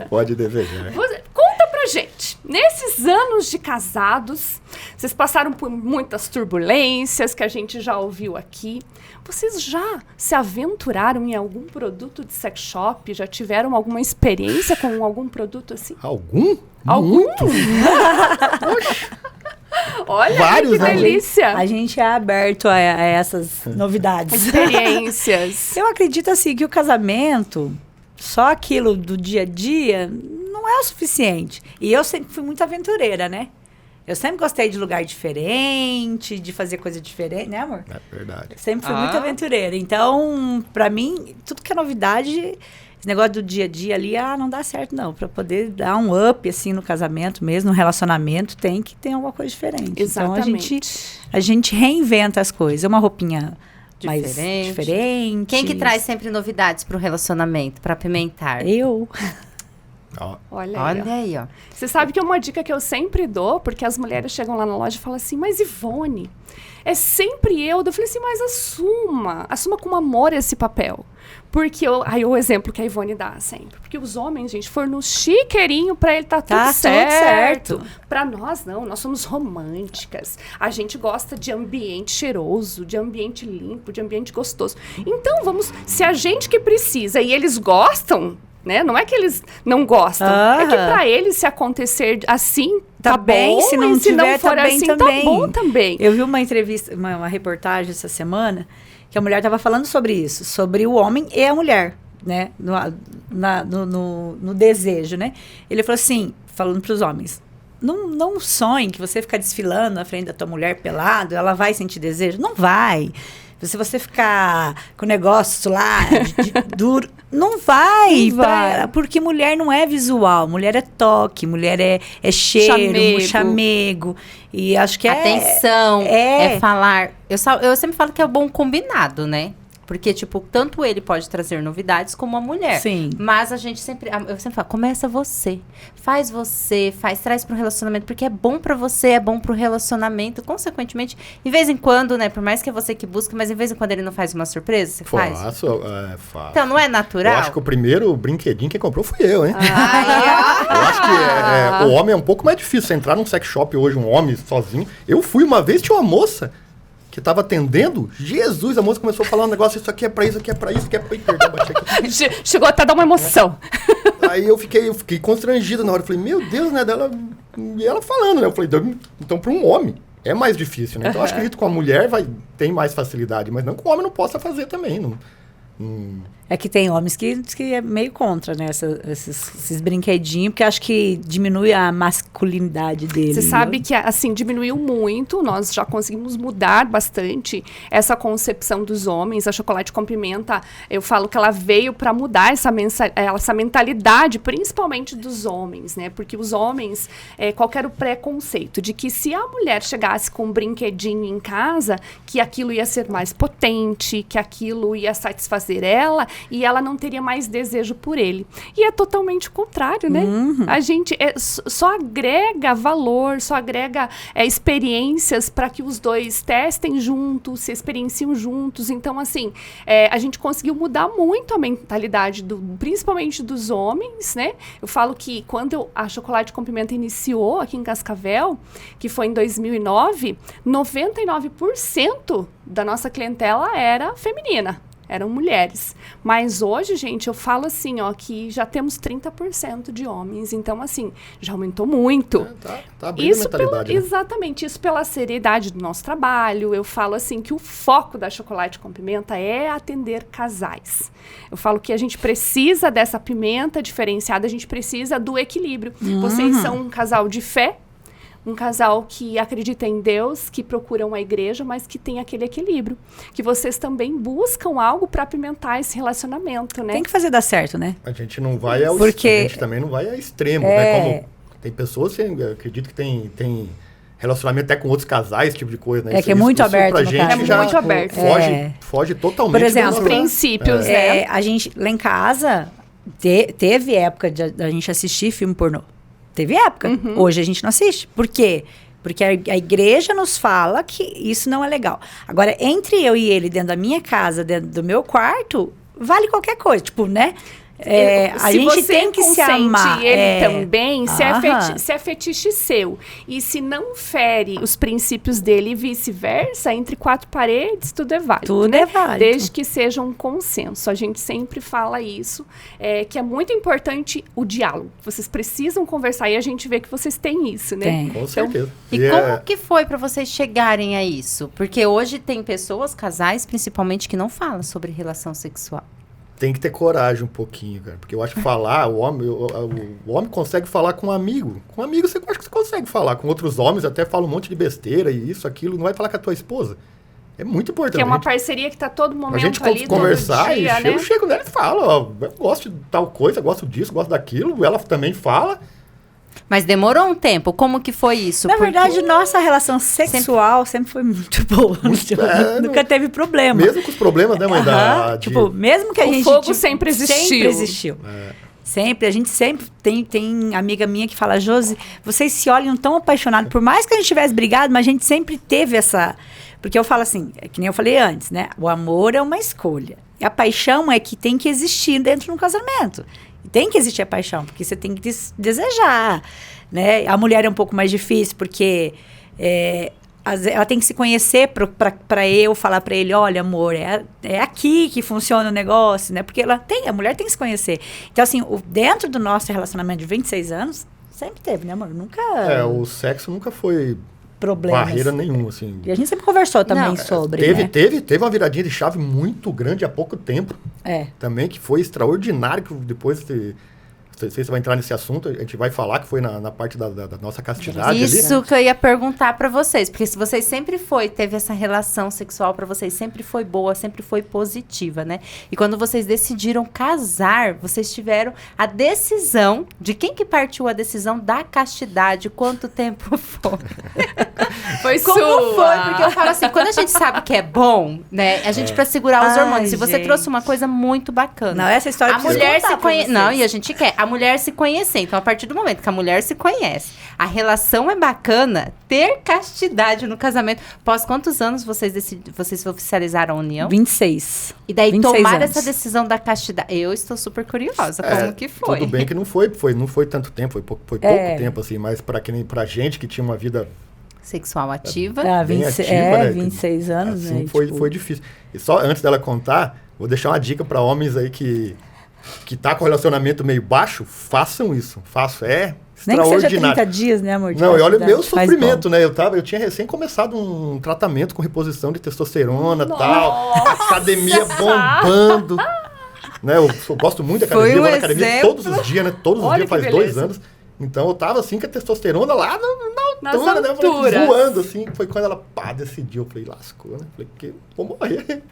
Pode desejar. Conta pra gente. Nesses anos de casados, vocês passaram por muitas turbulências que a gente já ouviu aqui. Vocês já se aventuraram em algum produto de sex shop? Já tiveram alguma experiência com algum produto assim? Algum? Muito. Olha, vários, que né? delícia. A gente é aberto a essas novidades. Experiências. Eu acredito assim que o casamento, só aquilo do dia a dia, não é o suficiente. E eu sempre fui muito aventureira, né? Eu sempre gostei de lugar diferente, de fazer coisa diferente, né, amor? É verdade. Sempre fui muito aventureira. Então, pra mim, tudo que é novidade, esse negócio do dia a dia ali, não dá certo, não. Pra poder dar um up, assim, no casamento mesmo, no relacionamento, tem que ter alguma coisa diferente. Exatamente. Então, a gente reinventa as coisas. Uma roupinha mais diferente. Quem que traz sempre novidades pro relacionamento, pra apimentar? Eu. Olha aí, ó. Você sabe que é uma dica que eu sempre dou, porque as mulheres chegam lá na loja e falam assim, mas Ivone, é sempre eu. Eu falei assim, mas assuma com amor esse papel. Porque aí o exemplo que a Ivone dá sempre. Porque os homens, gente, for no chiqueirinho, pra ele tá tudo certo. Pra nós, não. Nós somos românticas. A gente gosta de ambiente cheiroso, de ambiente limpo, de ambiente gostoso. Então, se a gente que precisa e eles gostam, né? Não é que eles não gostam. É que pra eles, se acontecer assim, tá bem. Bom, se não tiver, for tá bem assim, também. Tá bom também. Eu vi uma entrevista, uma reportagem essa semana, que a mulher estava falando sobre isso, sobre o homem e a mulher, né? No desejo, né? Ele falou assim, falando para os homens, não sonhe que você ficar desfilando na frente da tua mulher pelado, ela vai sentir desejo? Não vai. Se você ficar com o negócio lá duro, não vai. Porque mulher não é visual, mulher é toque, mulher é cheiro, chamego. E acho que atenção, é falar. Eu sempre falo que é bom combinado, né? Porque, tipo, tanto ele pode trazer novidades como a mulher. Sim. Mas eu sempre falo, começa você. Traz pro relacionamento. Porque é bom pra você, é bom pro relacionamento. Consequentemente, de vez em quando, né? Por mais que é você que busca, mas de vez em quando ele não faz uma surpresa, você faz? Faço. Então, não é natural? Eu acho que o primeiro brinquedinho quem comprou fui eu, hein? Eu acho que o homem é um pouco mais difícil. Você entrar num sex shop hoje, um homem sozinho. Eu fui uma vez, tinha uma moça que tava atendendo, Jesus, a moça começou a falar um negócio, isso aqui é pra isso, aqui é pra isso, aqui é pra isso, perdão, bati aqui. Chegou até a dar uma emoção. Aí eu fiquei constrangido na hora, eu falei, meu Deus, né, dela, e ela falando, né, eu falei, então pra um homem é mais difícil, né, então eu acredito que com a mulher tem mais facilidade, mas não que o homem não possa fazer também, não. É que tem homens que é meio contra, né? Esses brinquedinhos, porque acho que diminui a masculinidade dele. Você sabe que, assim, diminuiu muito. Nós já conseguimos mudar bastante essa concepção dos homens. A Chocolate com Pimenta, eu falo que ela veio para mudar essa mentalidade, principalmente dos homens, né? Porque os homens, qual que era o preconceito? De que se a mulher chegasse com um brinquedinho em casa, que aquilo ia ser mais potente, que aquilo ia satisfazer ela, e ela não teria mais desejo por ele. E é totalmente o contrário, né? A gente só agrega valor, só agrega experiências para que os dois testem juntos, se experienciam juntos. Então, assim, a gente conseguiu mudar muito a mentalidade, principalmente dos homens, né? Eu falo que quando a Chocolate com Pimenta iniciou aqui em Cascavel, que foi em 2009, 99% da nossa clientela era feminina. Eram mulheres. Mas hoje, gente, eu falo assim, ó, que já temos 30% de homens. Então, assim, já aumentou muito. Tá abrindo a mentalidade, né? Exatamente. Isso pela seriedade do nosso trabalho. Eu falo assim que o foco da Chocolate com Pimenta é atender casais. Eu falo que a gente precisa dessa pimenta diferenciada, a gente precisa do equilíbrio. Vocês são um casal de fé, um casal que acredita em Deus, que procuram a igreja, mas que tem aquele equilíbrio. Que vocês também buscam algo para apimentar esse relacionamento, né? Tem que fazer dar certo, né? A gente não vai ao extremo, a gente também não vai a extremo, né? Como tem pessoas, eu acredito que tem relacionamento até com outros casais, esse tipo de coisa, né? Que é muito aberto, pra gente é muito aberto. Foge totalmente. Por exemplo, os princípios, né? A gente, lá em casa, teve época da gente assistir filme pornô. Teve época. Hoje a gente não assiste. Por quê? Porque a igreja nos fala que isso não é legal. Agora, entre eu e ele, dentro da minha casa, dentro do meu quarto, vale qualquer coisa. Tipo, né? A gente tem que se amar. Ele também, se é fetiche seu. E se não fere os princípios dele e vice-versa, entre quatro paredes, tudo é válido. Tudo é válido. Desde que seja um consenso. A gente sempre fala isso, que é muito importante o diálogo. Vocês precisam conversar e a gente vê que vocês têm isso, né? Tem. Com certeza. E como que foi para vocês chegarem a isso? Porque hoje tem pessoas, casais, principalmente, que não falam sobre relação sexual. Tem que ter coragem um pouquinho, cara. Porque eu acho que falar, o homem consegue falar com um amigo. Com um amigo, acho que você consegue falar. Com outros homens, até fala um monte de besteira e isso, aquilo. Não vai falar com a tua esposa. É muito importante. Que é uma parceria que tá todo momento a gente ali, conversar todo dia, né? Eu chego nela e falo, ó, eu gosto de tal coisa, gosto disso, gosto daquilo. Ela também fala. Mas demorou um tempo. Como que foi isso? Na verdade, nossa relação sexual sempre foi muito boa. Nunca teve problema. Mesmo com os problemas, né, mãe? Tipo, mesmo que a gente... O fogo sempre existiu. Sempre existiu. Sempre, a gente sempre tem amiga minha que fala, Josi, vocês se olham tão apaixonados, por mais que a gente tivesse brigado, mas a gente sempre teve essa... Porque eu falo assim, que nem eu falei antes, né? O amor é uma escolha. E a paixão é que tem que existir dentro de um casamento. Tem que existir a paixão, porque você tem que desejar, né? A mulher é um pouco mais difícil, porque ela tem que se conhecer para eu falar para ele, olha, amor, é aqui que funciona o negócio, né? Porque a mulher tem que se conhecer. Então, assim, dentro do nosso relacionamento de 26 anos, sempre teve, né, amor? Nunca... o sexo nunca foi problemas. Barreira nenhuma, assim. E a gente sempre conversou também sobre, teve uma viradinha de chave muito grande há pouco tempo. Também, que foi extraordinário, que depois... Não sei se você vai entrar nesse assunto, a gente vai falar que foi na parte da nossa castidade. Isso ali. Que eu ia perguntar pra vocês, porque se vocês sempre teve essa relação sexual pra vocês, sempre foi boa, sempre foi positiva, né? E quando vocês decidiram casar, vocês tiveram a decisão, de quem que partiu a decisão da castidade, quanto tempo foi? Foi Como sua. foi? Porque eu falo assim, quando a gente sabe que é bom, né? A gente pra segurar os hormônios. E você gente. trouxe uma coisa muito bacana. Não, essa história a mulher se conhece. Não, e a gente quer. A mulher se conhecer. Então, a partir do momento que a mulher se conhece, a relação é bacana, ter castidade no casamento. Após quantos anos vocês oficializaram a união? 26. E daí 26 tomar anos. essa decisão da castidade. Eu estou super curiosa. Como que foi? Tudo bem que não foi tanto tempo, foi pouco tempo, assim, mas pra gente que tinha uma vida Sexual ativa. bem ativa, né? 26 anos, assim, né? foi difícil. E só antes dela contar, vou deixar uma dica pra homens aí que tá com relacionamento meio baixo, façam isso. Nem que seja extraordinário. 30 dias, né, amor? Não, e olha o meu Faz sofrimento, né? Eu tinha recém começado um tratamento com reposição de testosterona e tal. Academia bombando. Né? Eu gosto muito da academia, eu vou na academia todos os dias, né? Todos os Olha dias, faz que 2 beleza. anos. Então eu tava assim com a testosterona lá na Nas altura, né? Eu falei, alturas. voando, assim. Foi quando ela decidiu. Eu falei, lascou, né? Falei, que vou morrer.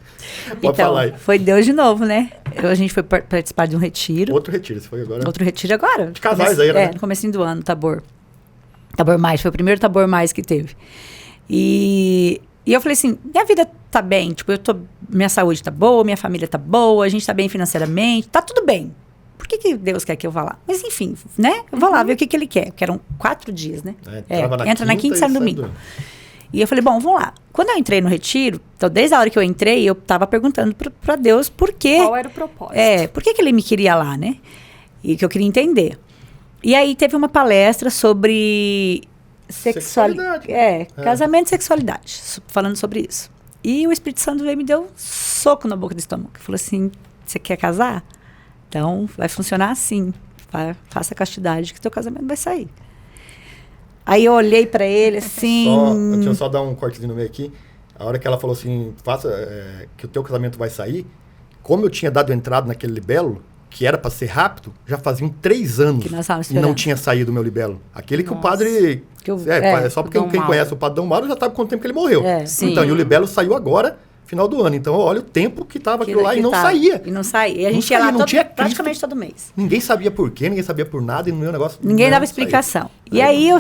Pode falar aí. Foi Deus de novo, né? A gente foi participar de um retiro. Outro retiro, esse foi agora. Outro retiro agora. De casais aí, né? No comecinho do ano, Tabor. Tabor Mais, foi o primeiro Tabor Mais que teve. E eu falei assim, minha vida tá bem, tipo, minha saúde tá boa, minha família tá boa, a gente tá bem financeiramente, tá tudo bem. Por que Deus quer que eu vá lá? Mas enfim, né? Eu vou lá ver o que ele quer, porque eram 4 dias, né? Entra na quinta e sai no domingo. E eu falei, bom, vamos lá. Quando eu entrei no retiro, então desde a hora que eu entrei, eu tava perguntando pra Deus por quê. Qual era o propósito? Por que ele me queria lá, né? E que eu queria entender. E aí teve uma palestra sobre Sexualidade. Casamento e sexualidade, falando sobre isso. E o Espírito Santo veio e me deu um soco na boca do estômago. Falou assim, você quer casar? Então, vai funcionar assim. Faça a castidade que teu casamento vai sair. Aí eu olhei pra ele assim... Deixa eu só dar um cortezinho no meio aqui. A hora que ela falou assim, que o teu casamento vai sair, como eu tinha dado entrada naquele libelo, que era pra ser rápido, já faziam 3 anos que nós estávamos e não tinha saído o meu libelo. Aquele que o padre... só porque quem conhece o Padre Dom Mauro já sabe quanto tempo que ele morreu. Então, e o libelo saiu agora... final do ano. Então, olha o tempo que tava aquilo lá e não saía. E não saía. E a gente ia lá praticamente todo mês. Ninguém sabia por quê, ninguém sabia por nada e no meu negócio... Ninguém dava explicação. E aí,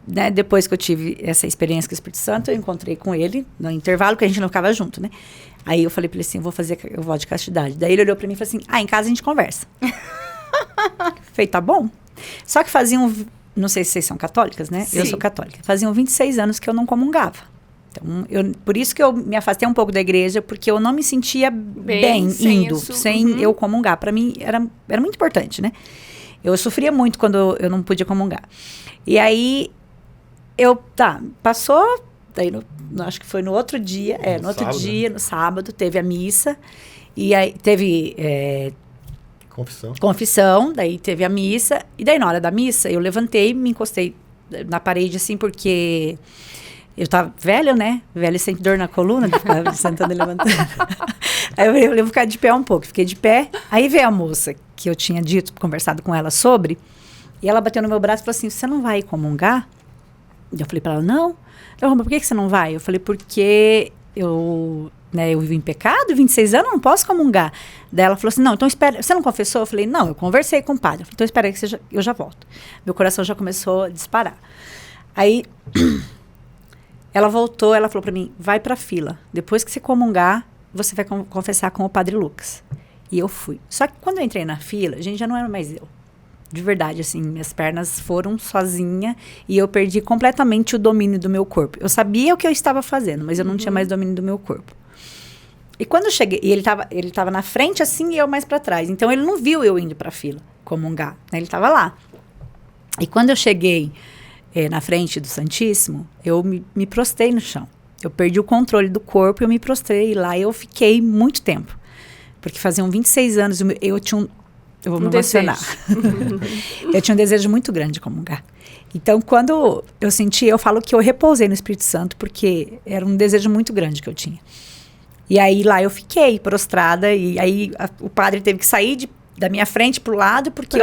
né, depois que eu tive essa experiência com o Espírito Santo, eu encontrei com ele no intervalo, que a gente não ficava junto, né? Aí eu falei pra ele assim, eu vou de castidade. Daí ele olhou pra mim e falou assim, em casa a gente conversa. Falei, tá bom. Só que faziam, não sei se vocês são católicas, né? Sim. Eu sou católica. Faziam 26 anos que eu não comungava. Então, por isso que eu me afastei um pouco da igreja, porque eu não me sentia bem sem indo, isso. sem eu comungar. Para mim, era muito importante, né? Eu sofria muito quando eu não podia comungar. E aí, passou, daí acho que foi no outro dia, no sábado, teve a missa, e aí teve confissão, daí teve a missa, e daí na hora da missa, eu levantei, me encostei na parede, assim, porque... Eu tava velho, né? Velho sente dor na coluna, de ficar sentando e levantando. Aí eu vou ficar de pé um pouco. Fiquei de pé. Aí veio a moça, que eu tinha conversado com ela sobre, e ela bateu no meu braço e falou assim, você não vai comungar? E eu falei pra ela, não. Ela falou, por que você não vai? Eu falei, porque eu vivo em pecado, 26 anos, não posso comungar. Daí ela falou assim, não, então espera, você não confessou? Eu falei, não, eu conversei com o padre. Eu falei, então espera aí que eu já volto. Meu coração já começou a disparar. Aí... Ela voltou, ela falou pra mim, vai pra fila. Depois que você comungar, você vai confessar com o Padre Lucas. E eu fui. Só que quando eu entrei na fila, a gente já não era mais eu. De verdade, assim, minhas pernas foram sozinha e eu perdi completamente o domínio do meu corpo. Eu sabia o que eu estava fazendo, mas eu não tinha mais domínio do meu corpo. E quando eu cheguei, e ele tava na frente assim e eu mais para trás. Então ele não viu eu indo para fila comungar, né? Ele estava lá. E quando eu cheguei na frente do Santíssimo, eu me prostrei no chão. Eu perdi o controle do corpo, eu me prostrei lá e eu fiquei muito tempo. Porque faziam 26 anos, eu tinha eu vou me emocionar. Eu tinha um desejo muito grande de comungar. Então, quando eu senti, eu falo que eu repousei no Espírito Santo, porque era um desejo muito grande que eu tinha. E aí, lá eu fiquei prostrada, e aí o padre teve que sair da minha frente pro lado, porque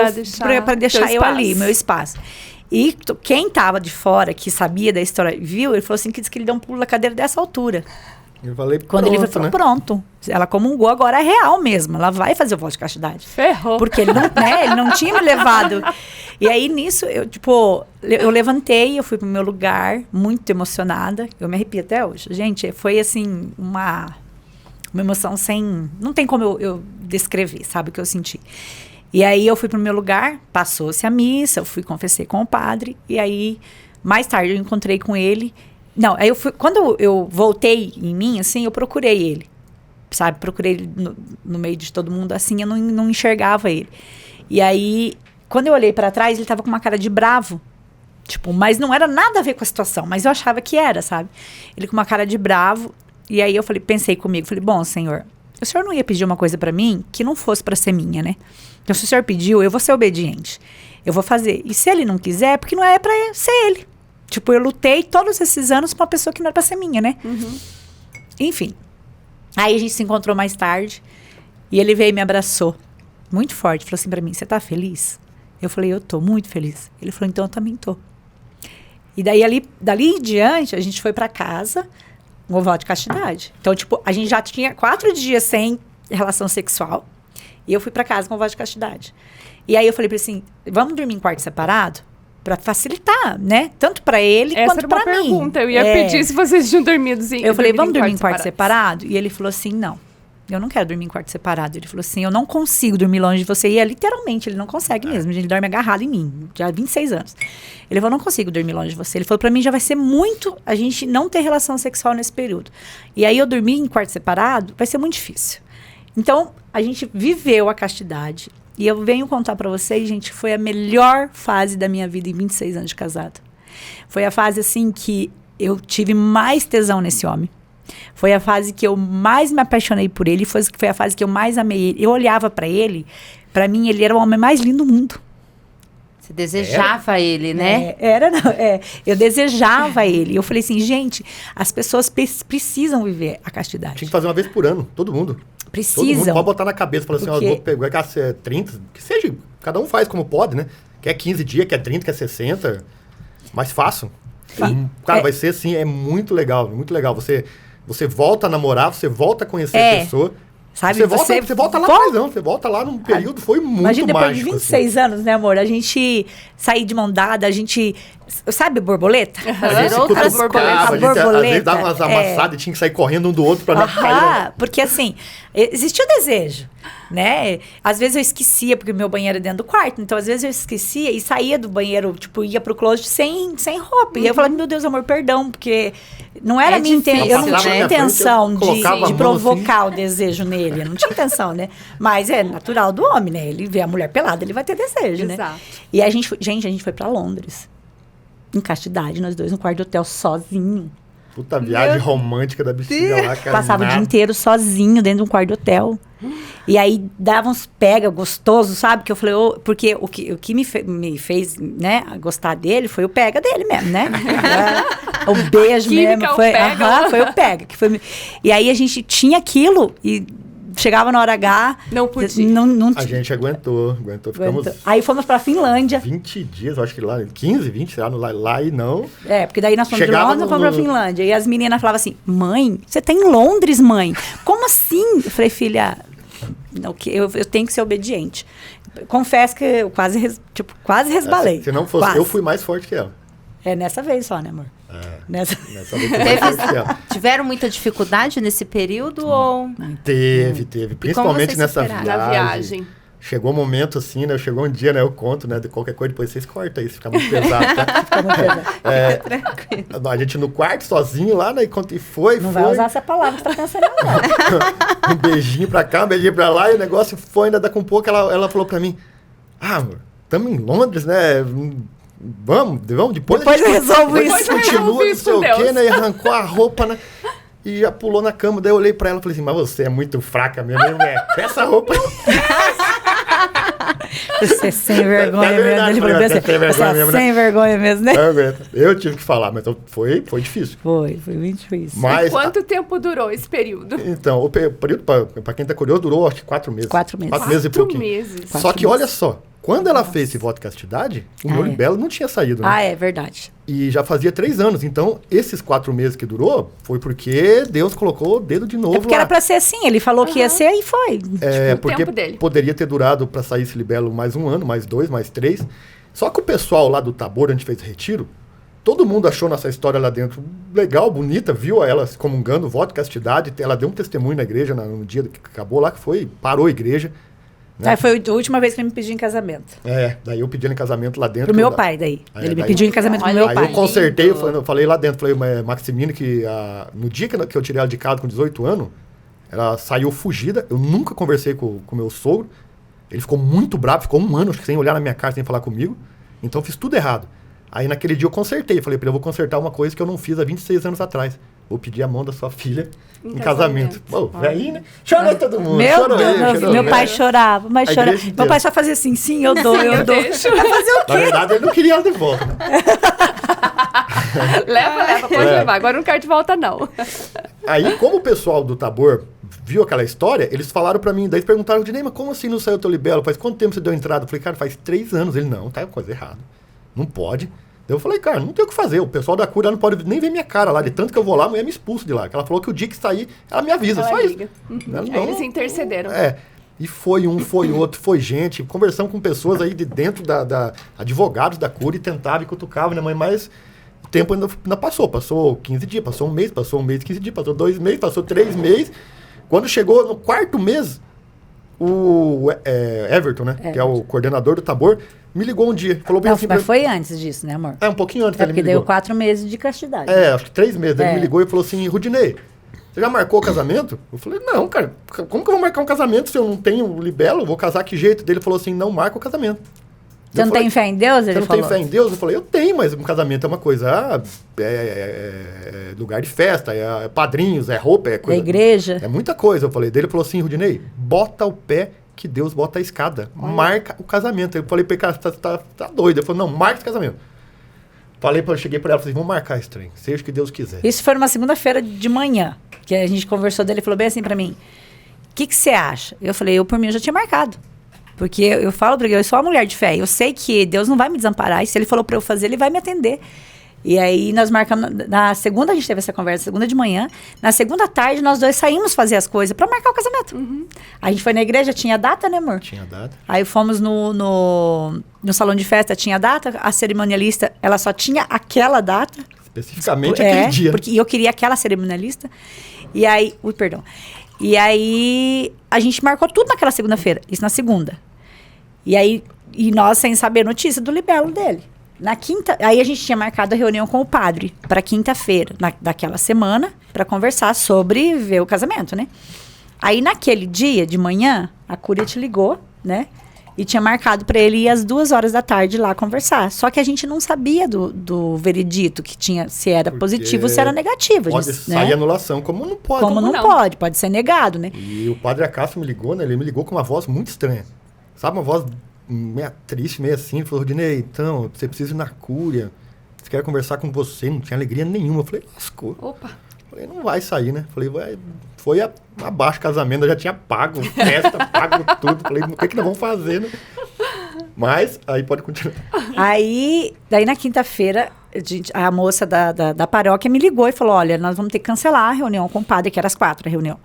para deixar eu ali, meu espaço. E quem estava de fora, que sabia da história, viu, ele falou assim, que disse que ele deu um pulo na cadeira dessa altura. Eu falei, quando ele falou, pronto, ela comungou, agora é real mesmo, ela vai fazer o voto de castidade. Ferrou. Porque ele não tinha me levado. E aí, nisso, eu levantei, eu fui pro meu lugar, muito emocionada, eu me arrepio até hoje. Gente, foi assim, uma emoção sem... Não tem como eu descrever, sabe, o que eu senti. E aí, eu fui pro meu lugar, passou-se a missa, eu fui confessei com o padre, e aí, mais tarde, eu encontrei com ele. Não, aí quando eu voltei em mim, assim, eu procurei ele, sabe? Procurei ele no meio de todo mundo, assim, eu não enxergava ele. E aí, quando eu olhei para trás, ele tava com uma cara de bravo, tipo, mas não era nada a ver com a situação, mas eu achava que era, sabe? Ele com uma cara de bravo, e aí eu pensei comigo, bom, senhor, o senhor não ia pedir uma coisa para mim que não fosse para ser minha, né? Então, se o senhor pediu, eu vou ser obediente, eu vou fazer. E se ele não quiser, é porque não é para ser ele. Tipo, eu lutei todos esses anos com uma pessoa que não era pra ser minha, né? Uhum. Enfim. Aí a gente se encontrou mais tarde. E ele veio e me abraçou. Muito forte. Falou assim pra mim, você tá feliz? Eu falei, eu tô muito feliz. Ele falou, então eu também tô. E daí, dali em diante, a gente foi pra casa com o voto de castidade. Então, tipo, a gente já tinha 4 dias sem relação sexual. E eu fui pra casa com o voto de castidade. E aí eu falei pra ele assim, vamos dormir em quarto separado? Para facilitar, né? Tanto para ele quanto para mim. Essa era uma pergunta. Eu ia pedir se vocês tinham dormido em Eu falei, vamos dormir em quarto separado? E ele falou assim, não. Eu não quero dormir em quarto separado. Ele falou assim, eu não consigo dormir longe de você. E literalmente, ele não consegue mesmo. Ele dorme agarrado em mim. Já há 26 anos. Ele falou, não consigo dormir longe de você. Ele falou, para mim já vai ser muito a gente não ter relação sexual nesse período. E aí eu dormir em quarto separado vai ser muito difícil. Então, a gente viveu a castidade. E eu venho contar para vocês, gente, foi a melhor fase da minha vida em 26 anos de casado. Foi a fase, assim, que eu tive mais tesão nesse homem. Foi a fase que eu mais me apaixonei por ele. Foi a fase que eu mais amei ele. Eu olhava para ele, para mim, ele era o homem mais lindo do mundo. Você desejava ele, né? Eu desejava ele. Eu falei assim, gente, as pessoas precisam viver a castidade. Tinha que fazer uma vez por ano, todo mundo. Precisam. Todo mundo pode botar na cabeça, falar assim, ó, eu vou pegar 30, que seja, cada um faz como pode, né? Quer 15 dias, quer 30, quer 60, mas façam. Cara, vai ser assim, é muito legal, muito legal. Você volta a namorar, você volta a conhecer a pessoa. Sabe, você volta lá atrás, não. Você volta lá num período, foi muito mágico. Imagina, depois de 26 anos, né, amor? A gente sair de mão dada, a gente... Sabe borboleta? A gente outras borboletas. Às vezes dava umas amassadas e tinha que sair correndo um do outro pra não cair. Porque assim, existia o desejo, né? Às vezes eu esquecia, porque o meu banheiro é dentro do quarto. Então, às vezes eu esquecia e saía do banheiro, tipo, ia pro closet sem roupa. E eu falava, meu Deus, amor, perdão, porque não era minha intenção. Eu não tinha intenção de provocar o desejo nele. Eu não tinha intenção, né? Mas é natural do homem, né? Ele vê a mulher pelada, ele vai ter desejo, né? Exato. E a gente foi pra Londres. Em castidade, nós dois no quarto de hotel sozinho. Puta viagem romântica da bexiga lá, cara. Passava o dia inteiro sozinho dentro de um quarto de hotel. E aí dava uns pega gostosos, sabe? Que eu falei, porque o que me fez, né, gostar dele foi o pega dele mesmo, né? O beijo mesmo. Foi o pega. E aí a gente tinha aquilo e chegava na hora H... Não podia. A gente aguentou. Ficamos... Aí fomos pra Finlândia. 20 dias, eu acho que lá, 15, 20, sei lá e não... Porque daí nós fomos de Londres e fomos pra Finlândia. E as meninas falavam assim, mãe, você tá em Londres, mãe? Como assim? Eu falei, filha, eu tenho que ser obediente. Confesso que eu quase resbalei. Se não fosse, quase. Eu fui mais forte que ela. Nessa vez só, né, amor? Nessa vez Tiveram muita dificuldade nesse período ou... Teve. Principalmente nessa viagem. chegou um momento assim, né? Chegou um dia, né? Eu conto, né? De qualquer coisa, depois vocês cortam isso, fica muito pesado, tá? Fica muito pesado. Tranquilo. A gente no quarto, sozinho lá, né? E foi. Não vai usar essa palavra que tá pensando não. Um beijinho pra cá, um beijinho pra lá, e o negócio foi, ainda daqui a um pouco, ela falou pra mim, amor, estamos em Londres, né? Vamos, depois eu resolvo isso. Depois continua, não sei o quê, né? E arrancou a roupa, né? E já pulou na cama, daí eu olhei pra ela e falei assim, mas você é muito fraca mesmo, hein, mulher? Essa roupa... Você é sem vergonha É verdade, mesmo. Ele falou assim, sem vergonha você é mesmo, né? sem vergonha mesmo, né? Eu tive que falar, mas foi difícil. Foi muito difícil. Mas, Quanto tempo durou esse período? então, o período, pra quem tá curioso, durou acho que 4 meses. 4 meses. 4 meses e pouquinho. 4 meses. Só que olha só, quando ela fez esse voto de castidade, o meu libelo não tinha saído, né? Ah, é verdade. E já fazia 3 anos. Então, esses 4 meses que durou, foi porque Deus colocou o dedo de novo É porque lá. era pra ser assim, ele falou que ia ser e foi. É, o porque tempo dele. poderia ter durado para sair esse libelo mais 1 ano, mais 2, mais 3. Só que o pessoal lá do Tabor, onde a gente fez o retiro, todo mundo achou nossa história lá dentro legal, bonita, viu ela se comungando, voto de castidade. Ela deu um testemunho na igreja no dia que acabou lá, que parou a igreja. Né? Foi a última vez que ele me pediu em casamento. Daí eu pedi ela em casamento lá dentro. Pro meu pai, daí. Ele me daí- pediu em casamento pro Olha, meu Aí pai. eu consertei, eu falei lá dentro, falei, Maximino, que no dia que eu tirei ela de casa com 18 anos, ela saiu fugida. Eu nunca conversei com meu sogro. Ele ficou muito bravo, ficou 1 ano, acho que sem olhar na minha cara, sem falar comigo. Então eu fiz tudo errado. Aí naquele dia eu consertei, falei pra ele, eu vou consertar uma coisa que eu não fiz há 26 anos atrás. Vou pedir a mão da sua filha em casamento. Pô, aí, né? Chorou todo mundo. Meu chorou Deus, ele, chorou meu ele. pai chorava, mas A chorava. igreja Meu inteira. pai só fazia assim, sim, eu dou, eu dou. deixo. Vai fazer o Na quê? verdade, ele não queria ela de volta. Né? Leva, pode É. levar. Agora eu não quero de volta, não. Aí, como o pessoal do Tabor viu aquela história, eles falaram pra mim, daí perguntaram, Dinei, mas como assim não saiu o teu libelo? Faz quanto tempo você deu entrada? Eu falei, cara, faz 3 anos. Ele, não, tá coisa errada. Não pode. Daí eu falei, cara, não tem o que fazer. O pessoal da cura não pode nem ver minha cara lá. De tanto que eu vou lá, a mulher me expulsa de lá. Ela falou que o dia que sair, ela me avisa, Ela só liga. isso. Ela Aí não- eles intercederam. E foi um, foi outro, foi gente. Conversamos com pessoas aí de dentro da advogados da cura e tentava e cutucava, né, mãe? Mas o tempo ainda passou. Passou 15 dias, passou 1 mês, passou 1 mês, 15 dias, passou 2 meses, passou 3 meses. Quando chegou no 4º mês, o Everton, né, que é o coordenador do Tabor, me ligou um dia. Falou bem Não, assim, mas foi antes disso, né, amor? um pouquinho antes É ele me porque ligou. deu 4 meses de castidade. Acho que 3 meses. Ele É. me ligou e falou assim, Rudinei, você já marcou o casamento? Eu falei, não, cara, como que eu vou marcar um casamento se eu não tenho libelo? Eu vou casar que jeito? Daí ele falou assim, não marca o casamento. Você não tem fé em Deus? Você Ele não falou. tem fé em Deus? Eu falei, eu tenho, mas um casamento é uma coisa, lugar de festa, é padrinhos, é roupa, é Da coisa. igreja. É muita coisa. Eu falei, daí ele falou assim, Rudinei, bota o pé que Deus bota a escada. Marca o casamento. Eu falei pra ele, cara, tá doido. Ele falou, não, marca esse casamento. Cheguei pra ela e falei, vamos marcar esse trem, seja o que Deus quiser. Isso foi numa segunda-feira de manhã, que a gente conversou dele e falou bem assim pra mim, o que você acha? Eu falei, eu por mim eu já tinha marcado. Porque eu falo pra ele, eu sou uma mulher de fé, eu sei que Deus não vai me desamparar, e se ele falou pra eu fazer, ele vai me atender. E aí nós marcamos, na segunda a gente teve essa conversa, segunda de manhã, na segunda tarde nós dois saímos fazer as coisas pra marcar o casamento. A gente foi na igreja, tinha data, né, amor? Tinha dado. Aí fomos no salão de festa, tinha data, a cerimonialista, ela só tinha aquela data. Especificamente aquele dia. Porque eu queria aquela cerimonialista. E aí, perdão. E aí a gente marcou tudo naquela segunda-feira, isso na segunda. E nós sem saber notícia do libelo dele. Na quinta, aí a gente tinha marcado a reunião com o padre para quinta-feira, daquela semana, para conversar sobre ver o casamento, né? Aí naquele dia de manhã, a Cúria te ligou, né? E tinha marcado para ele ir às 2h da tarde lá conversar. Só que a gente não sabia do veredito, que tinha, se era Porque positivo ou se era negativo. Pode né? sair anulação, como não pode. Como não pode ser negado, né? E o padre Acácio me ligou, né? Ele me ligou com uma voz muito estranha. Sabe, uma voz meio triste, meio assim. Ele falou, Rodinei, então, você precisa ir na cúria. Você quer conversar com você, não tinha alegria nenhuma. Eu falei, lascou. Opa. Falei, não vai sair, né? Falei, foi abaixo o casamento, eu já tinha pago festa, pago tudo. Falei, o que nós vamos fazer, né? Mas, aí pode continuar. Daí na quinta-feira, a moça da paróquia me ligou e falou, olha, nós vamos ter que cancelar a reunião com o padre, que era às 4 a reunião.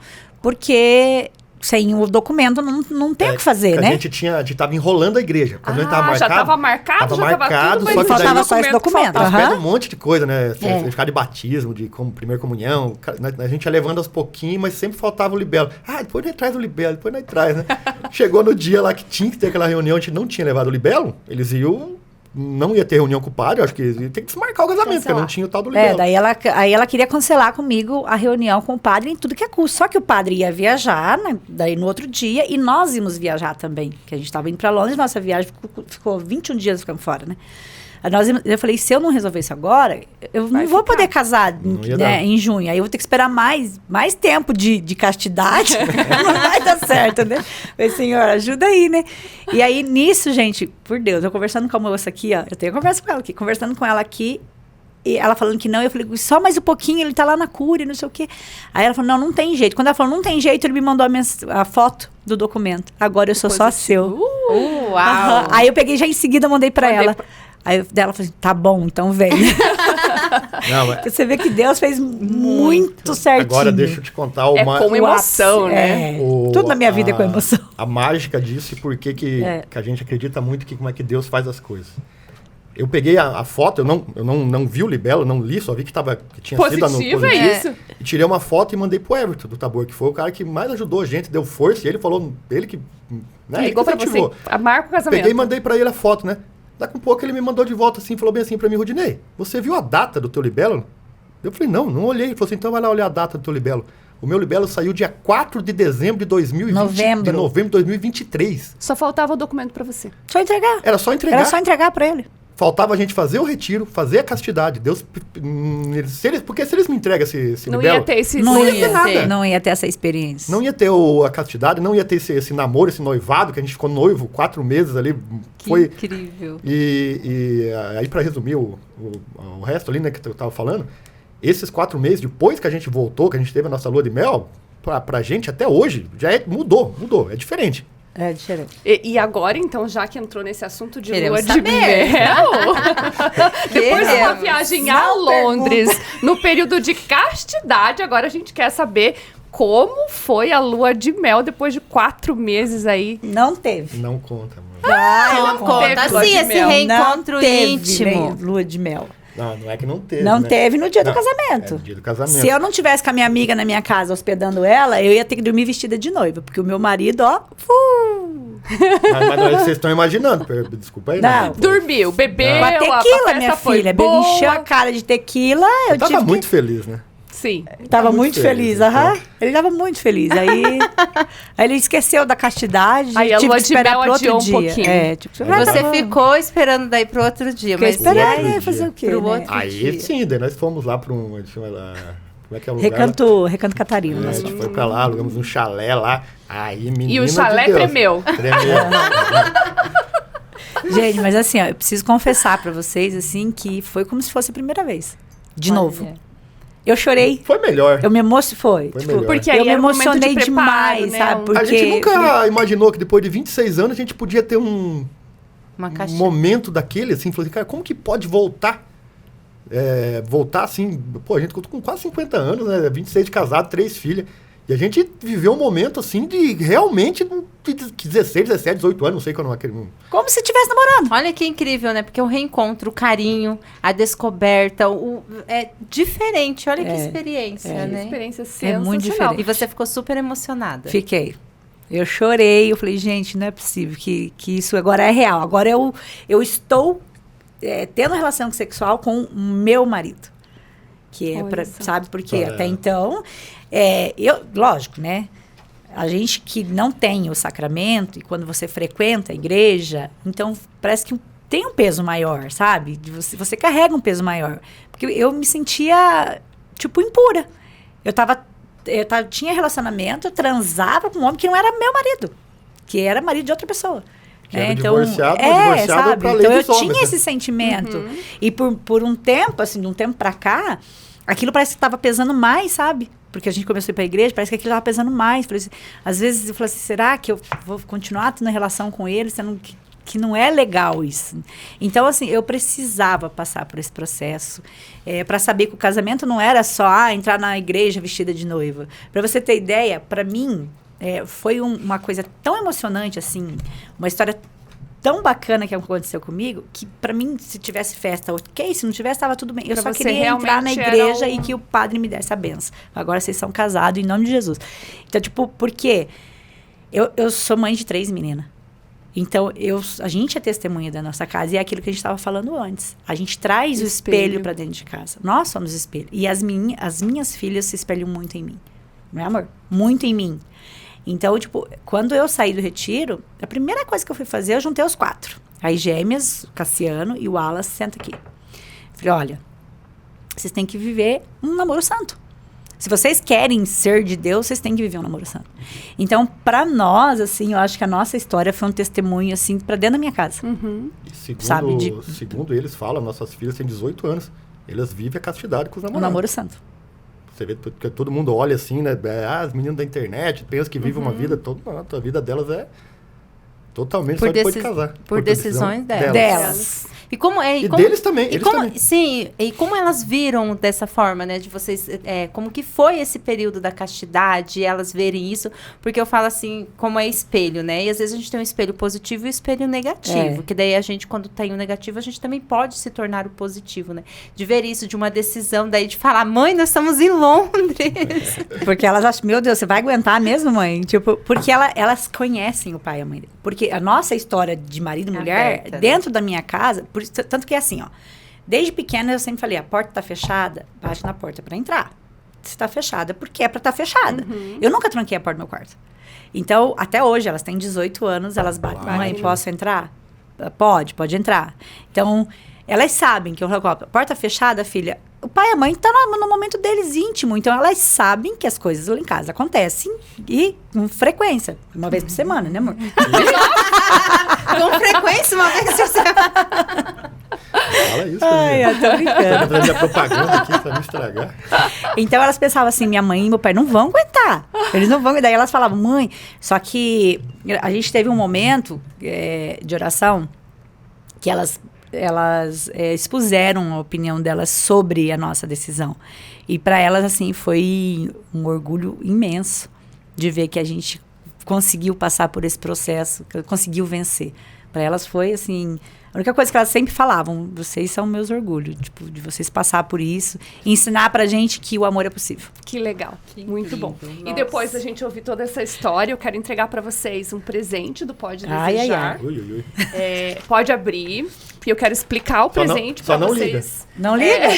Porque sem o documento não tem o que fazer, né? A gente tava enrolando a igreja. Quando a gente tava marcado, já tava marcado, já tava tudo, mas só que faltava daí, só esse documento. eles Aham. pedem um monte de coisa, né? Certificado de batismo, de primeira comunhão. A gente ia levando aos pouquinhos, mas sempre faltava o libelo. Depois nós traz o libelo, depois nós traz, né? Chegou no dia lá que tinha que ter aquela reunião, a gente não tinha levado o libelo, eles iam... Não ia ter reunião com o padre, eu acho que ia ter que desmarcar o casamento, porque não tinha o tal do libelo. Daí ela queria cancelar comigo a reunião com o padre em tudo que é custo. Só que o padre ia viajar, né, daí no outro dia, e nós íamos viajar também. Que a gente estava indo para Londres, nossa viagem ficou 21 dias ficando fora, né? Eu falei, se eu não resolver isso agora, eu não vou poder casar em junho. Aí eu vou ter que esperar mais tempo de castidade. Não vai dar certo, né? Falei, Senhor, ajuda aí, né? E aí, nisso, gente, por Deus, eu conversando com a moça aqui, ó. Eu tenho conversa com ela aqui. Conversando com ela aqui, e ela falando que não. Eu falei, só mais um pouquinho, ele tá lá na cúria, não sei o quê. Aí ela falou, não tem jeito. Quando ela falou, não tem jeito, ele me mandou a foto do documento. Agora eu sou só seu. Uau! Aí eu peguei já em seguida, mandei pra ela. Aí ela falou assim, tá bom, então vem. Você vê que Deus fez muito certinho. Agora deixa eu te contar com emoção, né? Tudo na minha vida é com emoção. A mágica disso e por que a gente acredita muito como é que Deus faz as coisas. Eu peguei a foto, eu não vi o libelo, não li, só vi que tinha sido no positivo. Isso. E tirei uma foto e mandei pro Everton do Tabor, que foi o cara que mais ajudou a gente, deu força, e ele falou, ele que... Né, ligou pra você, marca o casamento. Peguei e mandei pra ele a foto, né? Daqui a pouco ele me mandou de volta assim, falou bem assim pra mim, Rudinei, você viu a data do teu libelo? Eu falei, não olhei. Ele falou assim, então vai lá olhar a data do teu libelo. O meu libelo saiu dia 4 de dezembro de 2020. De novembro de 2023. Só faltava o documento pra você. Só entregar. Era só entregar pra ele. Faltava a gente fazer o retiro, fazer a castidade. Deus, porque se eles me entregam esse não libelo... Ia ter esse não ia ter nada. Não ia ter essa experiência. Não ia ter a castidade, não ia ter esse namoro, esse noivado, que a gente ficou noivo 4 meses ali. Foi incrível. E aí, pra resumir o resto ali, né, que eu tava falando, esses 4 meses, depois que a gente voltou, que a gente teve a nossa lua de mel, pra gente até hoje, já mudou, é diferente. É diferente. E agora, então, já que entrou nesse assunto de Queremos lua de mel, depois de uma viagem a Londres, no período de castidade, agora a gente quer saber como foi a lua de mel depois de 4 meses aí. Não teve. Não conta, amor. Não conta sim esse reencontro íntimo. Lua de mel. Não é que não teve. Não teve no dia do casamento. No dia do casamento. Se eu não tivesse com a minha amiga na minha casa hospedando ela, eu ia ter que dormir vestida de noiva. Porque o meu marido, ó. Mas não é que vocês estão imaginando. Desculpa aí, não. Dormiu, bebeu. Com a tequila, minha filha. Encheu a cara de tequila. Eu tava muito feliz, né? Sim. Tava muito feliz, aham. Ele tava muito feliz. Aí ele esqueceu da castidade. Aí a lua de mel adiou um pouquinho. Você ficou esperando daí pro outro dia. Fiquei esperando, né? Fazer o quê? Pro outro aí dia. Sim, daí nós fomos lá pra um... Como é que é o lugar? Recanto Catarina. A gente foi pra lá, alugamos um chalé lá. Aí, menina E o chalé tremeu. Gente, mas assim, ó, eu preciso confessar pra vocês, assim, que foi como se fosse a primeira vez. De novo. Eu chorei. Foi melhor. Eu me emocionei. Porque eu aí me emocionei demais, né? sabe? Porque a gente nunca imaginou que depois de 26 anos a gente podia ter um momento daquele, assim, falou assim, cara, como que pode voltar? Voltar assim, pô, a gente com quase 50 anos, né? 26 de casado, 3 filhas. E a gente viveu um momento, assim, de realmente de 16, 17, 18 anos, não sei quando aquele... Como se estivesse namorando. Olha que incrível, né? Porque o reencontro, o carinho, a descoberta, é diferente. Olha que experiência, né? Experiência sensacional. Muito diferente. E você ficou super emocionada. Fiquei. Eu chorei, eu falei, gente, não é possível que isso agora é real. Agora eu estou tendo relação sexual com o meu marido. Que é sabe, porque até então... lógico, né? A gente que não tem o sacramento, e quando você frequenta a igreja, então parece que tem um peso maior, sabe? Você carrega um peso maior. Porque eu me sentia, tipo, impura. Eu tinha relacionamento, eu transava com um homem que não era meu marido, que era marido de outra pessoa. Que era divorciado sabe? pra lei então dos eu homens, tinha esse sentimento. E por um tempo, assim, de um tempo pra cá, aquilo parece que estava pesando mais, sabe? Porque a gente começou a ir para a igreja, parece que aquilo estava pesando mais. Às vezes eu falo assim, será que eu vou continuar tendo relação com ele, sendo que não é legal isso? Então, assim, eu precisava passar por esse processo para saber que o casamento não era só entrar na igreja vestida de noiva. Para você ter ideia, para mim, foi uma coisa tão emocionante, assim, uma história tão bacana que aconteceu comigo, que pra mim, se tivesse festa, ok, se não tivesse, tava tudo bem. Eu Pra só você queria entrar na realmente igreja era e que o padre me desse a benção. Agora vocês são casados em nome de Jesus. Então, tipo, por quê? Eu sou mãe de 3 meninas. Então, a gente é testemunha da nossa casa. E é aquilo que a gente estava falando antes. A gente traz o espelho para dentro de casa. Nós somos espelho. E as minhas filhas se espelham muito em mim. Não é, amor? Muito em mim. Então, tipo, quando eu saí do retiro, a primeira coisa que eu fui fazer, eu juntei os 4. As gêmeas, o Cassiano e o Wallace, senta aqui. Falei, olha, vocês têm que viver um namoro santo. Se vocês querem ser de Deus, vocês têm que viver um namoro santo. Então, para nós, assim, eu acho que a nossa história foi um testemunho, assim, para dentro da minha casa. E segundo eles falam, nossas filhas têm 18 anos. Elas vivem a castidade com os namorados. Um namoro santo. Você vê, porque todo mundo olha assim, né? As meninas da internet pensam que vivem uma vida toda. A tua vida delas é totalmente só depois de casar. Por decisões delas. E como é? E deles também. E como, sim, e como elas viram dessa forma, né? De vocês, como que foi esse período da castidade, elas verem isso? Porque eu falo assim, como é espelho, né? E às vezes a gente tem um espelho positivo e um espelho negativo. Que daí a gente, quando tem o negativo, a gente também pode se tornar o positivo, né? De ver isso, de uma decisão daí de falar, mãe, nós estamos em Londres. Porque elas acham, meu Deus, você vai aguentar mesmo, mãe? Tipo, porque elas conhecem o pai e a mãe dele. Porque a nossa história de marido e mulher, aberta, dentro da minha casa, tanto que é assim, ó. Desde pequena eu sempre falei, a porta tá fechada, bate na porta para entrar. Se tá fechada, porque é para estar fechada. Eu nunca tranquei a porta do meu quarto. Então, até hoje, elas têm 18 anos, elas batem, mãe, posso entrar? Pode entrar. Então, elas sabem que eu falo, porta fechada, filha, o pai e a mãe estão no momento deles íntimo, então elas sabem que as coisas lá em casa acontecem e com frequência, uma vez por semana, né, amor? Com frequência, uma vez por semana. Fala isso, Ai, eu tô brincando. Tá fazendo a propaganda aqui pra me estragar. Então elas pensavam assim, minha mãe e meu pai não vão aguentar. Eles não vão. E daí elas falavam, mãe, só que a gente teve um momento de oração que elas expuseram a opinião delas sobre a nossa decisão. E para elas, assim, foi um orgulho imenso de ver que a gente conseguiu passar por esse processo, conseguiu vencer. Para elas foi, assim, a única coisa que elas sempre falavam, vocês são meus orgulhos, tipo, de vocês passar por isso e ensinar pra gente que o amor é possível. Que legal, muito bom. Nossa. E depois da gente ouvir toda essa história, eu quero entregar pra vocês um presente do Pode Desejar. Ui. Pode abrir, porque eu quero explicar o presente pra vocês. Não liga?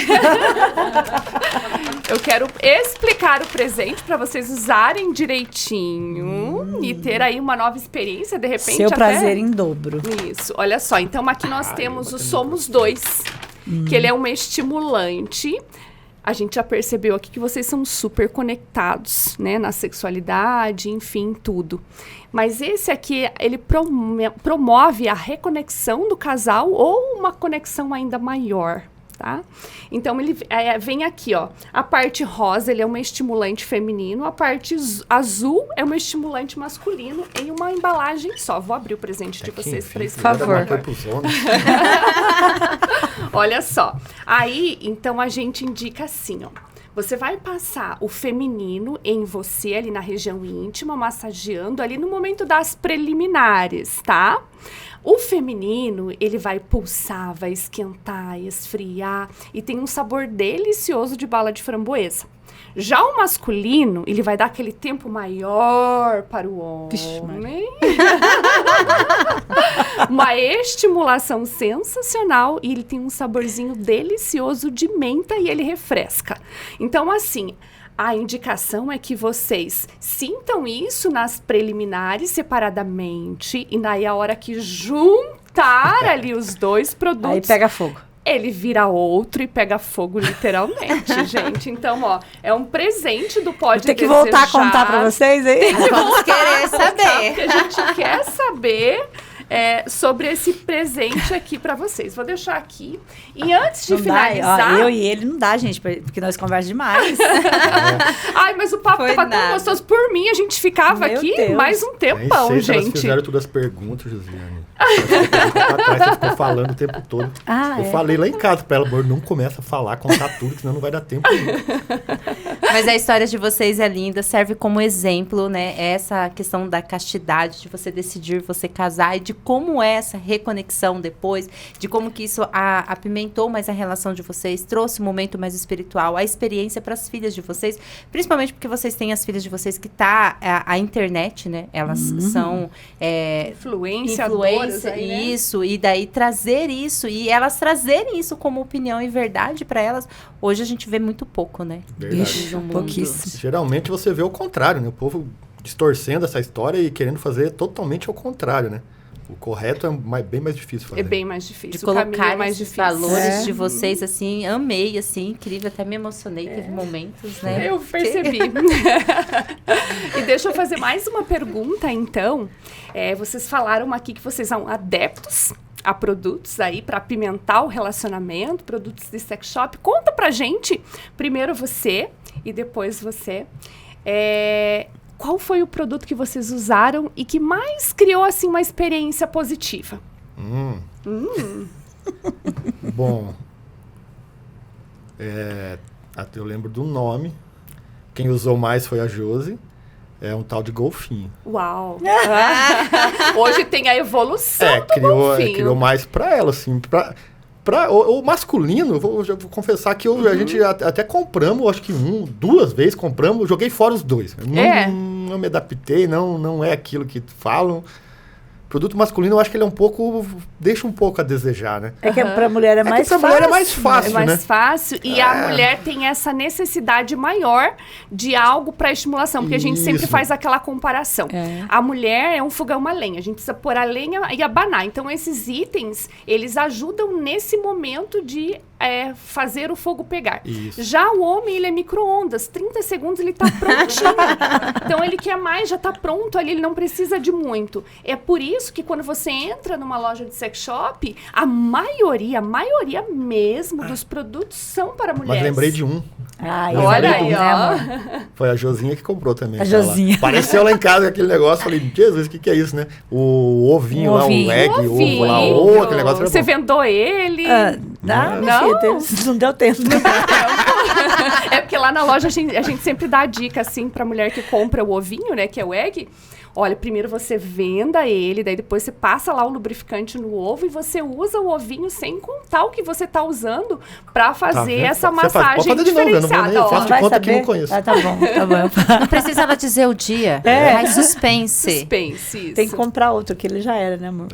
Eu quero explicar o presente pra vocês usarem direitinho e ter aí uma nova experiência, de repente. Seu prazer em dobro. Isso, olha só. Então aqui nós temos o Somos 2, que ele é um estimulante. A gente já percebeu aqui que vocês são super conectados, né? Na sexualidade, enfim, tudo. Mas esse aqui, ele promove a reconexão do casal ou uma conexão ainda maior. Tá? Então, ele vem aqui, ó. A parte rosa, ele é um estimulante feminino. A parte azul é um estimulante masculino em uma embalagem só. Vou abrir o presente de vocês para esse favor. Olha só. Aí, então, a gente indica assim, ó. Você vai passar o feminino em você, ali na região íntima, massageando ali no momento das preliminares, tá? O feminino, ele vai pulsar, vai esquentar, esfriar e tem um sabor delicioso de bala de framboesa. Já o masculino, ele vai dar aquele tempo maior para o homem. Uma estimulação sensacional e ele tem um saborzinho delicioso de menta e ele refresca. Então, assim, a indicação é que vocês sintam isso nas preliminares separadamente e daí a hora que juntar ali os dois produtos... Aí pega fogo. Ele vira outro e pega fogo literalmente, gente. Então, ó, é um presente do Pode Desejar. Tem que voltar a contar pra vocês aí. Vamos querer saber. Porque a gente quer saber sobre esse presente aqui para vocês. Vou deixar aqui. E antes de Não finalizar... dá, ó, eu e ele não dá, gente, porque nós conversamos demais. Ai, mas o papo Foi tava tão nada. gostoso. Por mim, a gente ficava Meu aqui Deus. mais um Nem tempão, sei se elas gente. fizeram todas as perguntas, Josiane. Você ficou falando o tempo todo. Eu falei lá em casa pra ela, amor, não começa a falar, contar tudo, senão não vai dar tempo. Mas a história de vocês é linda, serve como exemplo, né? Essa questão da castidade, de você decidir você casar e de como é essa reconexão depois, de como que isso apimentou mais a relação de vocês, trouxe um momento mais espiritual, a experiência para as filhas de vocês, principalmente porque vocês têm as filhas de vocês que tá a internet, né? Elas são Influenciadoras aí, né? isso, e daí trazer isso, e elas trazerem isso como opinião e verdade para elas, hoje a gente vê muito pouco, né? Verdade. No mundo. Pouquíssimo. Geralmente você vê o contrário, né? O povo distorcendo essa história e querendo fazer totalmente ao contrário, né? O correto é bem mais difícil fazer. É bem mais difícil. De O caminho colocar é mais esses difícil. valores de vocês, assim, amei, assim, incrível, até me emocionei, teve momentos, né? Eu percebi. E deixa eu fazer mais uma pergunta, então. Vocês falaram aqui que vocês são adeptos a produtos aí para apimentar o relacionamento, produtos de sex shop. Conta pra gente, primeiro você e depois você, qual foi o produto que vocês usaram e que mais criou, assim, uma experiência positiva? Bom, até eu lembro do nome. Quem usou mais foi a Josi. É um tal de golfinho. Uau! Hoje tem a evolução do golfinho. Criou mais pra ela, assim. O masculino, vou confessar que a gente até compramos, acho que 2 vezes compramos, joguei fora os 2. Não me adaptei, não é aquilo que falam. Produto masculino, eu acho que ele deixa um pouco a desejar, né? É que pra mulher é mais pra fácil. mulher é mais fácil, É mais né? fácil. E a mulher tem essa necessidade maior de algo para estimulação. Porque a gente sempre Isso. faz aquela comparação. A mulher é um fogão, uma lenha. A gente precisa pôr a lenha e abanar. Então, esses itens, eles ajudam nesse momento de fazer o fogo pegar. Isso. Já o homem, ele é micro-ondas. 30 segundos, ele tá prontinho. Então, ele quer mais, já tá pronto ali. Ele não precisa de muito. É por isso que quando você entra numa loja de sex shop, a maioria mesmo dos produtos são para mulheres. Mas lembrei de um. Ai, Olha é bom, aí, né, ó. amor? Foi a Josinha que comprou também. A Josinha. Apareceu lá em casa aquele negócio. Falei, Jesus, o que é isso, né? O ovinho lá, ovinho. o leg, o ovo lá. Aquele negócio era Você bom. vendou ele? Não, Não? não deu tempo. É porque lá na loja a gente sempre dá a dica, assim, pra mulher que compra o ovinho, né, que é o egg. Olha, primeiro você venda ele, daí depois você passa lá o lubrificante no ovo e você usa o ovinho sem contar o que você tá usando pra fazer vendo? essa Você faz. massagem Pode fazer de novo, eu não vou nem- diferenciada. eu ó. faço de Vai conta que saber? não conheço. Tá bom, tá bom. Não precisa ela dizer o dia, faz suspense. Suspense, isso. Tem que comprar outro, que ele já era, né, amor?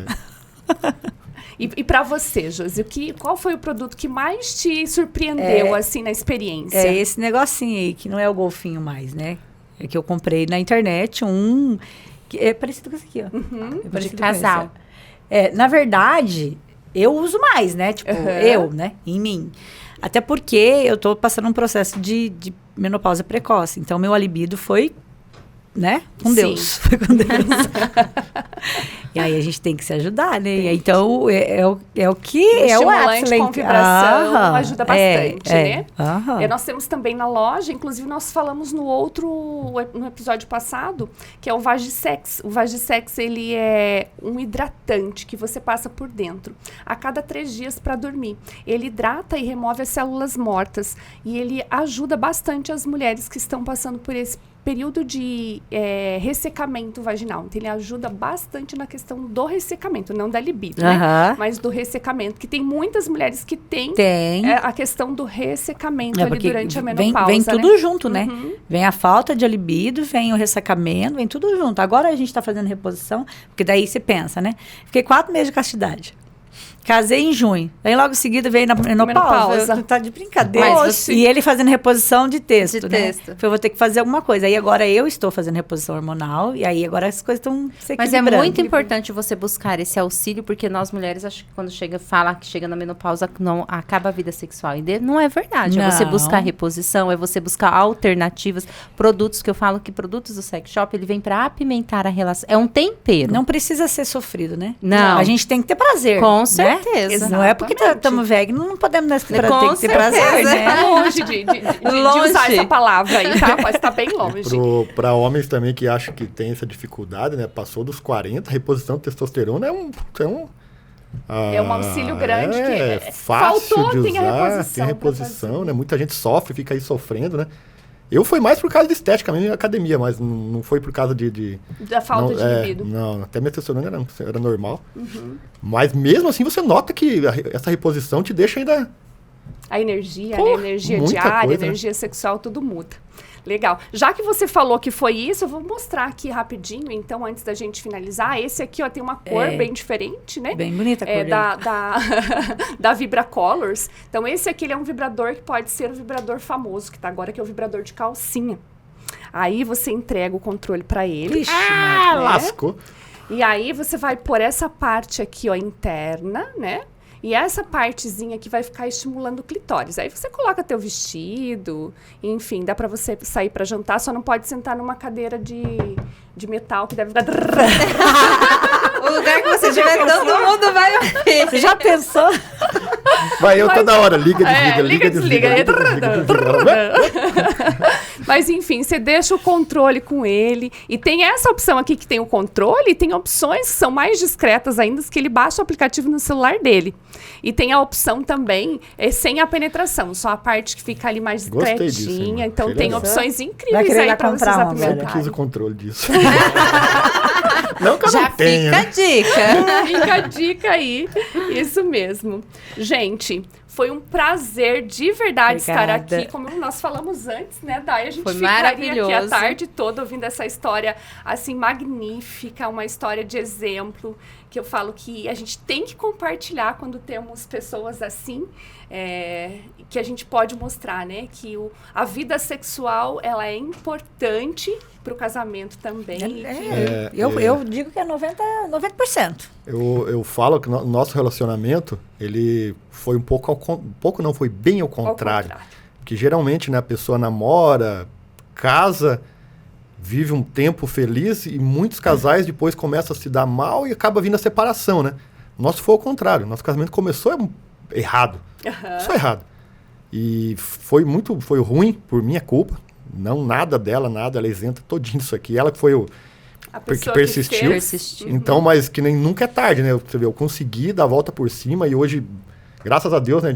E pra você, Josi, qual foi o produto que mais te surpreendeu, assim, na experiência? É esse negocinho aí, que não é o golfinho mais, né? É que eu comprei na internet que é parecido com esse aqui, ó. É De parecido com casal. esse, ó. Na verdade, eu uso mais, né? Tipo, eu, né? Em mim. Até porque eu tô passando um processo de menopausa precoce. Então, meu libido foi, né? Com Sim. Deus. Foi com Deus. E aí a gente tem que se ajudar, né? E aí, então, é o que O é o estimulante Axley. com vibração ajuda bastante, né? Aham. Nós temos também na loja, inclusive nós falamos no episódio passado, que é o Vagisex. O Vagisex, ele é um hidratante que você passa por dentro a cada 3 dias para dormir. Ele hidrata e remove as células mortas e ele ajuda bastante as mulheres que estão passando por esse período de ressecamento vaginal. Então, ele ajuda bastante na questão do ressecamento, não da libido, né? Mas do ressecamento, que tem muitas mulheres que têm a questão do ressecamento ali durante a menopausa, vem né? tudo junto, né? Vem a falta de libido, vem o ressecamento, vem tudo junto. Agora a gente tá fazendo reposição, porque daí você pensa, né? Fiquei 4 meses de castidade. Casei em junho. Aí logo em seguida veio na menopausa. Menopausa. Tá de brincadeira. Mas você- E ele fazendo reposição de texto, De né? texto. Eu vou ter que fazer alguma coisa. Aí agora eu estou fazendo reposição hormonal. E aí agora as coisas estão se Mas é equilibrando. muito importante você buscar esse auxílio, porque nós mulheres, acho que quando fala que chega na menopausa, não acaba a vida sexual. E não é verdade. É você Não. buscar reposição, é você buscar alternativas, produtos, que eu falo que produtos do sex shop, ele vem pra apimentar a relação. É um tempero. Não precisa ser sofrido, né? Não. A gente tem que ter prazer. Com né? certeza. Não é porque Exatamente. estamos velhos, não podemos ter que Com ter prazer, certeza. né? Tá longe de Longe. usar essa palavra aí, tá? Mas tá bem longe. Para homens também que acham que tem essa dificuldade, né? Passou dos 40, reposição de testosterona é um É um auxílio grande que é fácil faltou, de usar, tem a reposição tem pra reposição, fazer. né? Muita gente sofre, fica aí sofrendo, né? Eu fui mais por causa de estética, mesmo em academia, mas não foi por causa de Da falta de libido. Não, até minha testosterona era normal. Mas mesmo assim você nota que essa reposição te deixa ainda... A energia, Pô, né? Energia muita diária, coisa, né? energia sexual, tudo muda. Legal. Já que você falou que foi isso, eu vou mostrar aqui rapidinho, então, antes da gente finalizar. Esse aqui, ó, tem uma cor bem diferente, né? Bem bonita a cor dele. Da Vibra Colors. Então, esse aqui ele é um vibrador que pode ser o vibrador famoso, que tá agora, que é o vibrador de calcinha. Aí você entrega o controle para ele. Ixi, Ah, né? lascou. E aí você vai por essa parte aqui, ó, interna, né? E essa partezinha aqui vai ficar estimulando o clitóris. Aí você coloca teu vestido, enfim, dá pra você sair pra jantar, só não pode sentar numa cadeira de metal que deve ficar... O lugar que você estiver, todo mundo vai ouvir. Você já pensou? Vai eu toda hora, liga, desliga, liga, desliga. Mas enfim, você deixa o controle com ele. E tem essa opção aqui que tem o controle, e tem opções que são mais discretas ainda, que ele baixa o aplicativo no celular dele. E tem a opção também sem a penetração, só a parte que fica ali mais Gostei disso, discretinha. hein, Então mano? tem Legal. opções Vai incríveis querer aí lá pra vocês comprar uma, Sempre apimentarem. quis o controle disso. Não que eu Já não tenha, fica a né? dica. Fica a dica aí. Isso mesmo. Gente, foi um prazer de verdade estar Obrigada. aqui. Como nós falamos antes, né, Dai? A gente Foi ficaria maravilhoso. aqui a tarde toda ouvindo essa história, assim, magnífica, uma história de exemplo, que eu falo que a gente tem que compartilhar quando temos pessoas assim, que a gente pode mostrar, né? Que a vida sexual, ela é importante para o casamento também. Eu digo que é 90%. Eu falo que o nosso relacionamento, ele foi foi bem ao contrário. Porque geralmente, né, a pessoa namora, casa, vive um tempo feliz e muitos casais depois começam a se dar mal e acaba vindo a separação, né? O nosso foi ao contrário. Nosso casamento começou errado. Começou errado. E foi ruim por minha culpa. Não nada dela, ela é isenta todinho disso aqui. Ela que foi A que pessoa persistiu. Persistiu. Então, mas que nem nunca é tarde, né? Você vê, eu consegui dar a volta por cima e hoje, graças a Deus, né,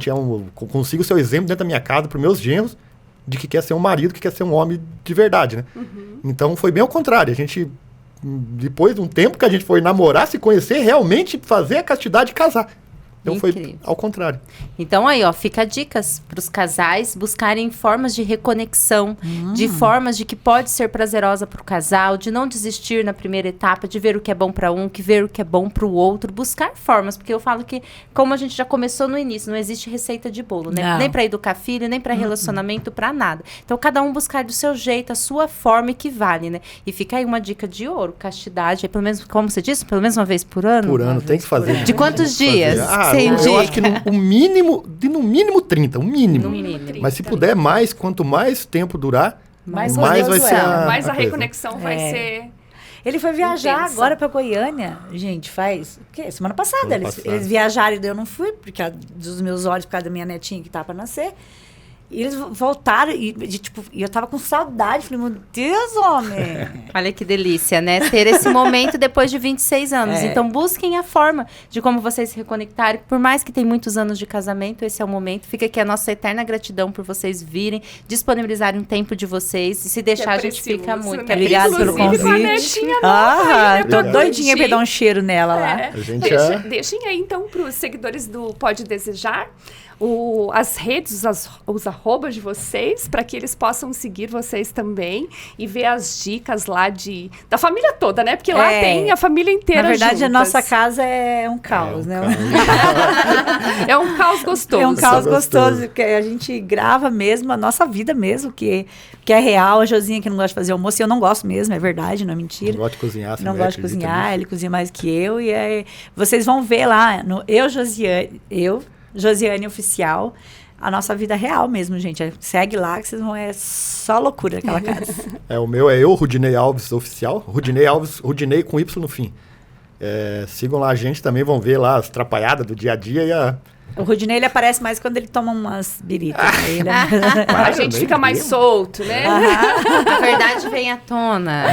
consigo ser o exemplo dentro da minha casa para meus genros de que quer ser um marido, que quer ser um homem de verdade, né? Então, foi bem ao contrário. A gente, depois de um tempo que a gente foi namorar, se conhecer, realmente fazer a castidade e casar. Então, foi Incrível. ao contrário. Então aí, ó, fica dicas para os casais buscarem formas de reconexão, de formas de que pode ser prazerosa para o casal, de não desistir na primeira etapa, de ver o que é bom para um, que ver o que é bom para o outro, buscar formas, porque eu falo que, como a gente já começou no início, não existe receita de bolo, né? Não. Nem para educar filho, nem para relacionamento, para nada. Então cada um buscar do seu jeito, a sua forma e que vale, né? E fica aí uma dica de ouro, castidade, pelo menos, como você disse, pelo menos uma vez por ano? Por ano, tem que fazer. De quantos dias? Ah, Sem eu dica. acho que no mínimo 30, o mínimo. No mínimo. Mas se puder mais, quanto mais tempo durar, Mais mais vai gostoso ser é. Mas a coisa. reconexão vai ser... Ele foi viajar Intensa. agora pra Goiânia, gente, faz... O quê? Semana passada. Semana passada. Eles viajaram e eu não fui, por causa dos meus olhos, por causa da minha netinha que tá pra nascer. E eles voltaram e eu tava com saudade. Falei, meu Deus, homem! Olha que delícia, né? Ter esse momento depois de 26 anos. É. Então, busquem a forma de como vocês se reconectarem. Por mais que tem muitos anos de casamento, esse é o momento. Fica aqui a nossa eterna gratidão por vocês virem, disponibilizarem um tempo de vocês. E se deixar, a gente precioso, fica muito. né? Obrigada pelo Inclusive, com a convite. netinha nova aí, né, Tô pra doidinha pra curtir. dar um cheiro nela lá. É. A gente Deixem aí, então, para os seguidores do Pode Desejar, as redes, os arrobas de vocês, para que eles possam seguir vocês também e ver as dicas lá lá da família toda, né? Porque lá tem a família inteira Na verdade, juntas. a nossa casa é um caos, né? É um caos gostoso. É um caos gostoso, porque a gente grava mesmo, a nossa vida mesmo, que é real. A Josinha que não gosta de fazer almoço, e eu não gosto mesmo, é verdade, não é mentira. Não gosto de cozinhar. Não gosto de cozinhar, ele cozinha mais que eu. E aí, vocês vão ver lá, no Josiane Oficial, a nossa vida real mesmo, gente. Segue lá que vocês vão... É só loucura aquela casa. O meu é Rudinei Alves Oficial. Rudinei Alves, Rudinei com Y no fim. Sigam lá a gente, também vão ver lá as trapalhadas do dia a dia e O Rudinei, ele aparece mais quando ele toma umas biritas. A gente fica mais solto, né? A verdade vem à tona.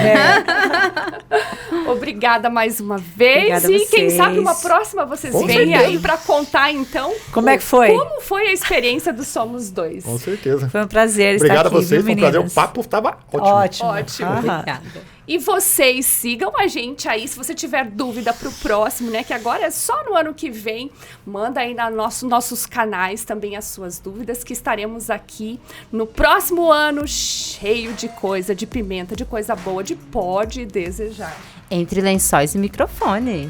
Obrigada mais uma vez. Obrigada e quem vocês. sabe uma próxima vocês Com vêm certeza. aí para contar, então. Como é que foi? Como foi a experiência do Somos Dois? com certeza. Foi um prazer Obrigado estar aqui, a vocês, viu, foi um prazer. O meninas? papo estava ótimo. Ótimo. Aham. Obrigada. E vocês sigam a gente aí, se você tiver dúvida pro próximo, né? Que agora é só no ano que vem. Manda aí nossos canais também as suas dúvidas, que estaremos aqui no próximo ano cheio de coisa, de pimenta, de coisa boa, de pode desejar. Entre lençóis e microfone.